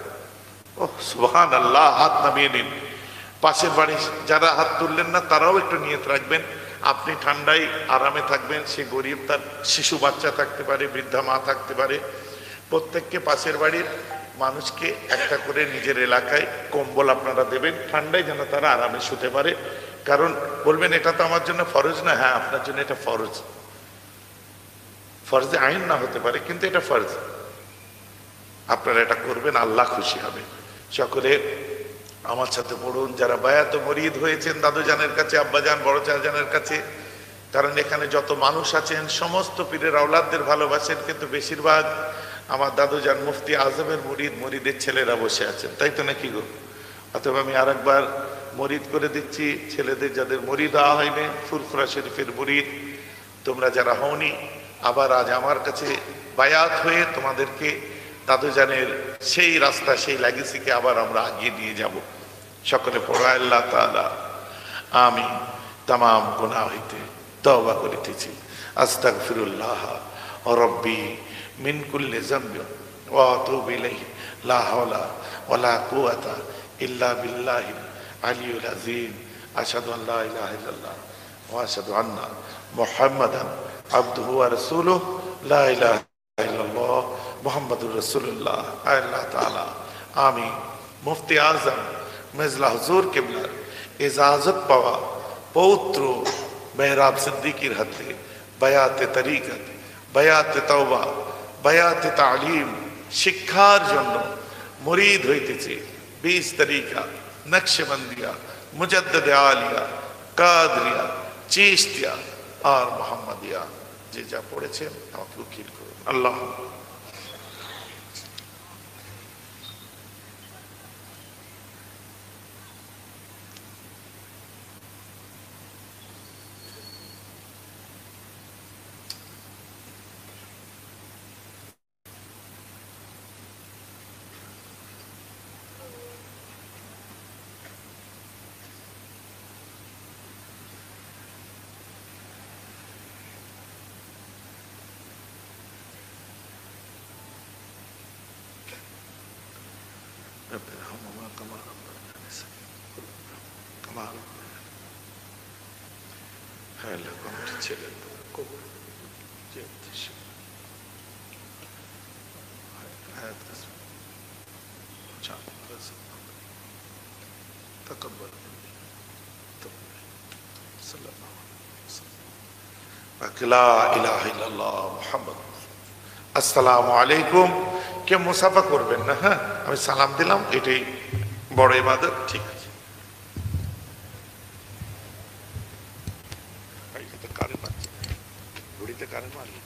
ও সুবহানাল্লাহ, হাত নামিয়ে নিন। পাশের বাড়ি যারা হাত তুললেন না তারাও একটু নিয়ত রাখবেন। আপনি ঠান্ডায় আরামে থাকবেন, সে গরিব, তার শিশু বাচ্চা থাকতে পারে, বৃদ্ধা মা থাকতে পারে। প্রত্যেককে পাশের বাড়ির মানুষকে একটা করে নিজের এলাকায় কম্বল আপনারা দেবেন, ঠান্ডায় যেন তারা আরামে শুতে পারে। কারণ বলবেন এটা তো আমার জন্য ফরজ না। হ্যাঁ, আপনার জন্য এটা ফরজ, ফরজে আইন না হতে পারে, কিন্তু এটা ফরজ। আপনারা এটা করবেন, আল্লাহ খুশি হবে। সকলে আমার সাথে পড়ুন, যারা বায়াত মরিদ হয়েছেন দাদুজানের কাছে, আব্বাজান, বড় চাচানের কাছে, কারণ এখানে যত মানুষ আছেন সমস্ত পীরের আওলাদদের ভালোবাসেন, কিন্তু বেশিরভাগ আমার দাদুজান মুফতি আজমের মরিদের ছেলেরা বসে আছেন, তাই তো নাকি গো? অথবা আমি আর একবার মরিদ করে দিচ্ছি ছেলেদের, যাদের মরিদ হওয়া হয়নি, ফুরফুরা শরীফের মরিদ, তোমরা যারা হওনি, আবার আজ আমার কাছে বায়াত হয়ে তোমাদেরকে দাদুজানের সেই রাস্তা, সেই লেগেসিকে আবার আমরা আগিয়ে নিয়ে যাব। সকলে পড়ো, আল্লাহ তাআলা আমি তামাম গুনাহ হইতে তওবা করিতেছি, আস্তাগফিরুল্লাহ রব্বি মিন কুল্লি যামবি ওয়া আতুবু ইলাইহি, লা হাওলা ওয়ালা কুওয়াতা ইল্লা বিল্লাহিল আলিয়্যিল আযীম, আশহাদু আল লা ইলাহা ইল্লাল্লাহ ওয়া আশহাদু আন্না মুহাম্মাদান আবদুহু ওয়া রাসূলুহু, লা ইলাহা ইল্লাল্লাহ মুহাম্মাদুর রাসূলুল্লাহ। আল্লাহ তাআলা আমি মুফতি আজম মেজলা হুজুর কিবলার ইজাজত পাওয়া পৌত্র মেহরাব সিদ্দিকীর হাতে বায়াতে তরিকত, বায়াতে তওবা, বায়াতে তালিম শিক্ষার জন্য মুরিদ হইতেছি। 20 তরিকা, নকশবন্দিয়া, মুজদ্দদ আলিয়া, কাদরিয়া, চিশতিয়া আর মোহাম্মদিয়া, যে যা পড়েছেন আমাকে উকিল করুন। আল্লাহ رب ارحمهما كما ربياني কামাল হ্যাঁ কমিটি ছেলে تقبل صلى الله عليه وسلم لا اله الا الله محمد আসসালামু আলাইকুম কে মুসাফা করবেন না হ্যাঁ আমি সালাম দিলাম এটাই বড় ইবাদত ঠিক আছে কারেন্ট মারছে ঘড়িতে কারেন্ট মারছে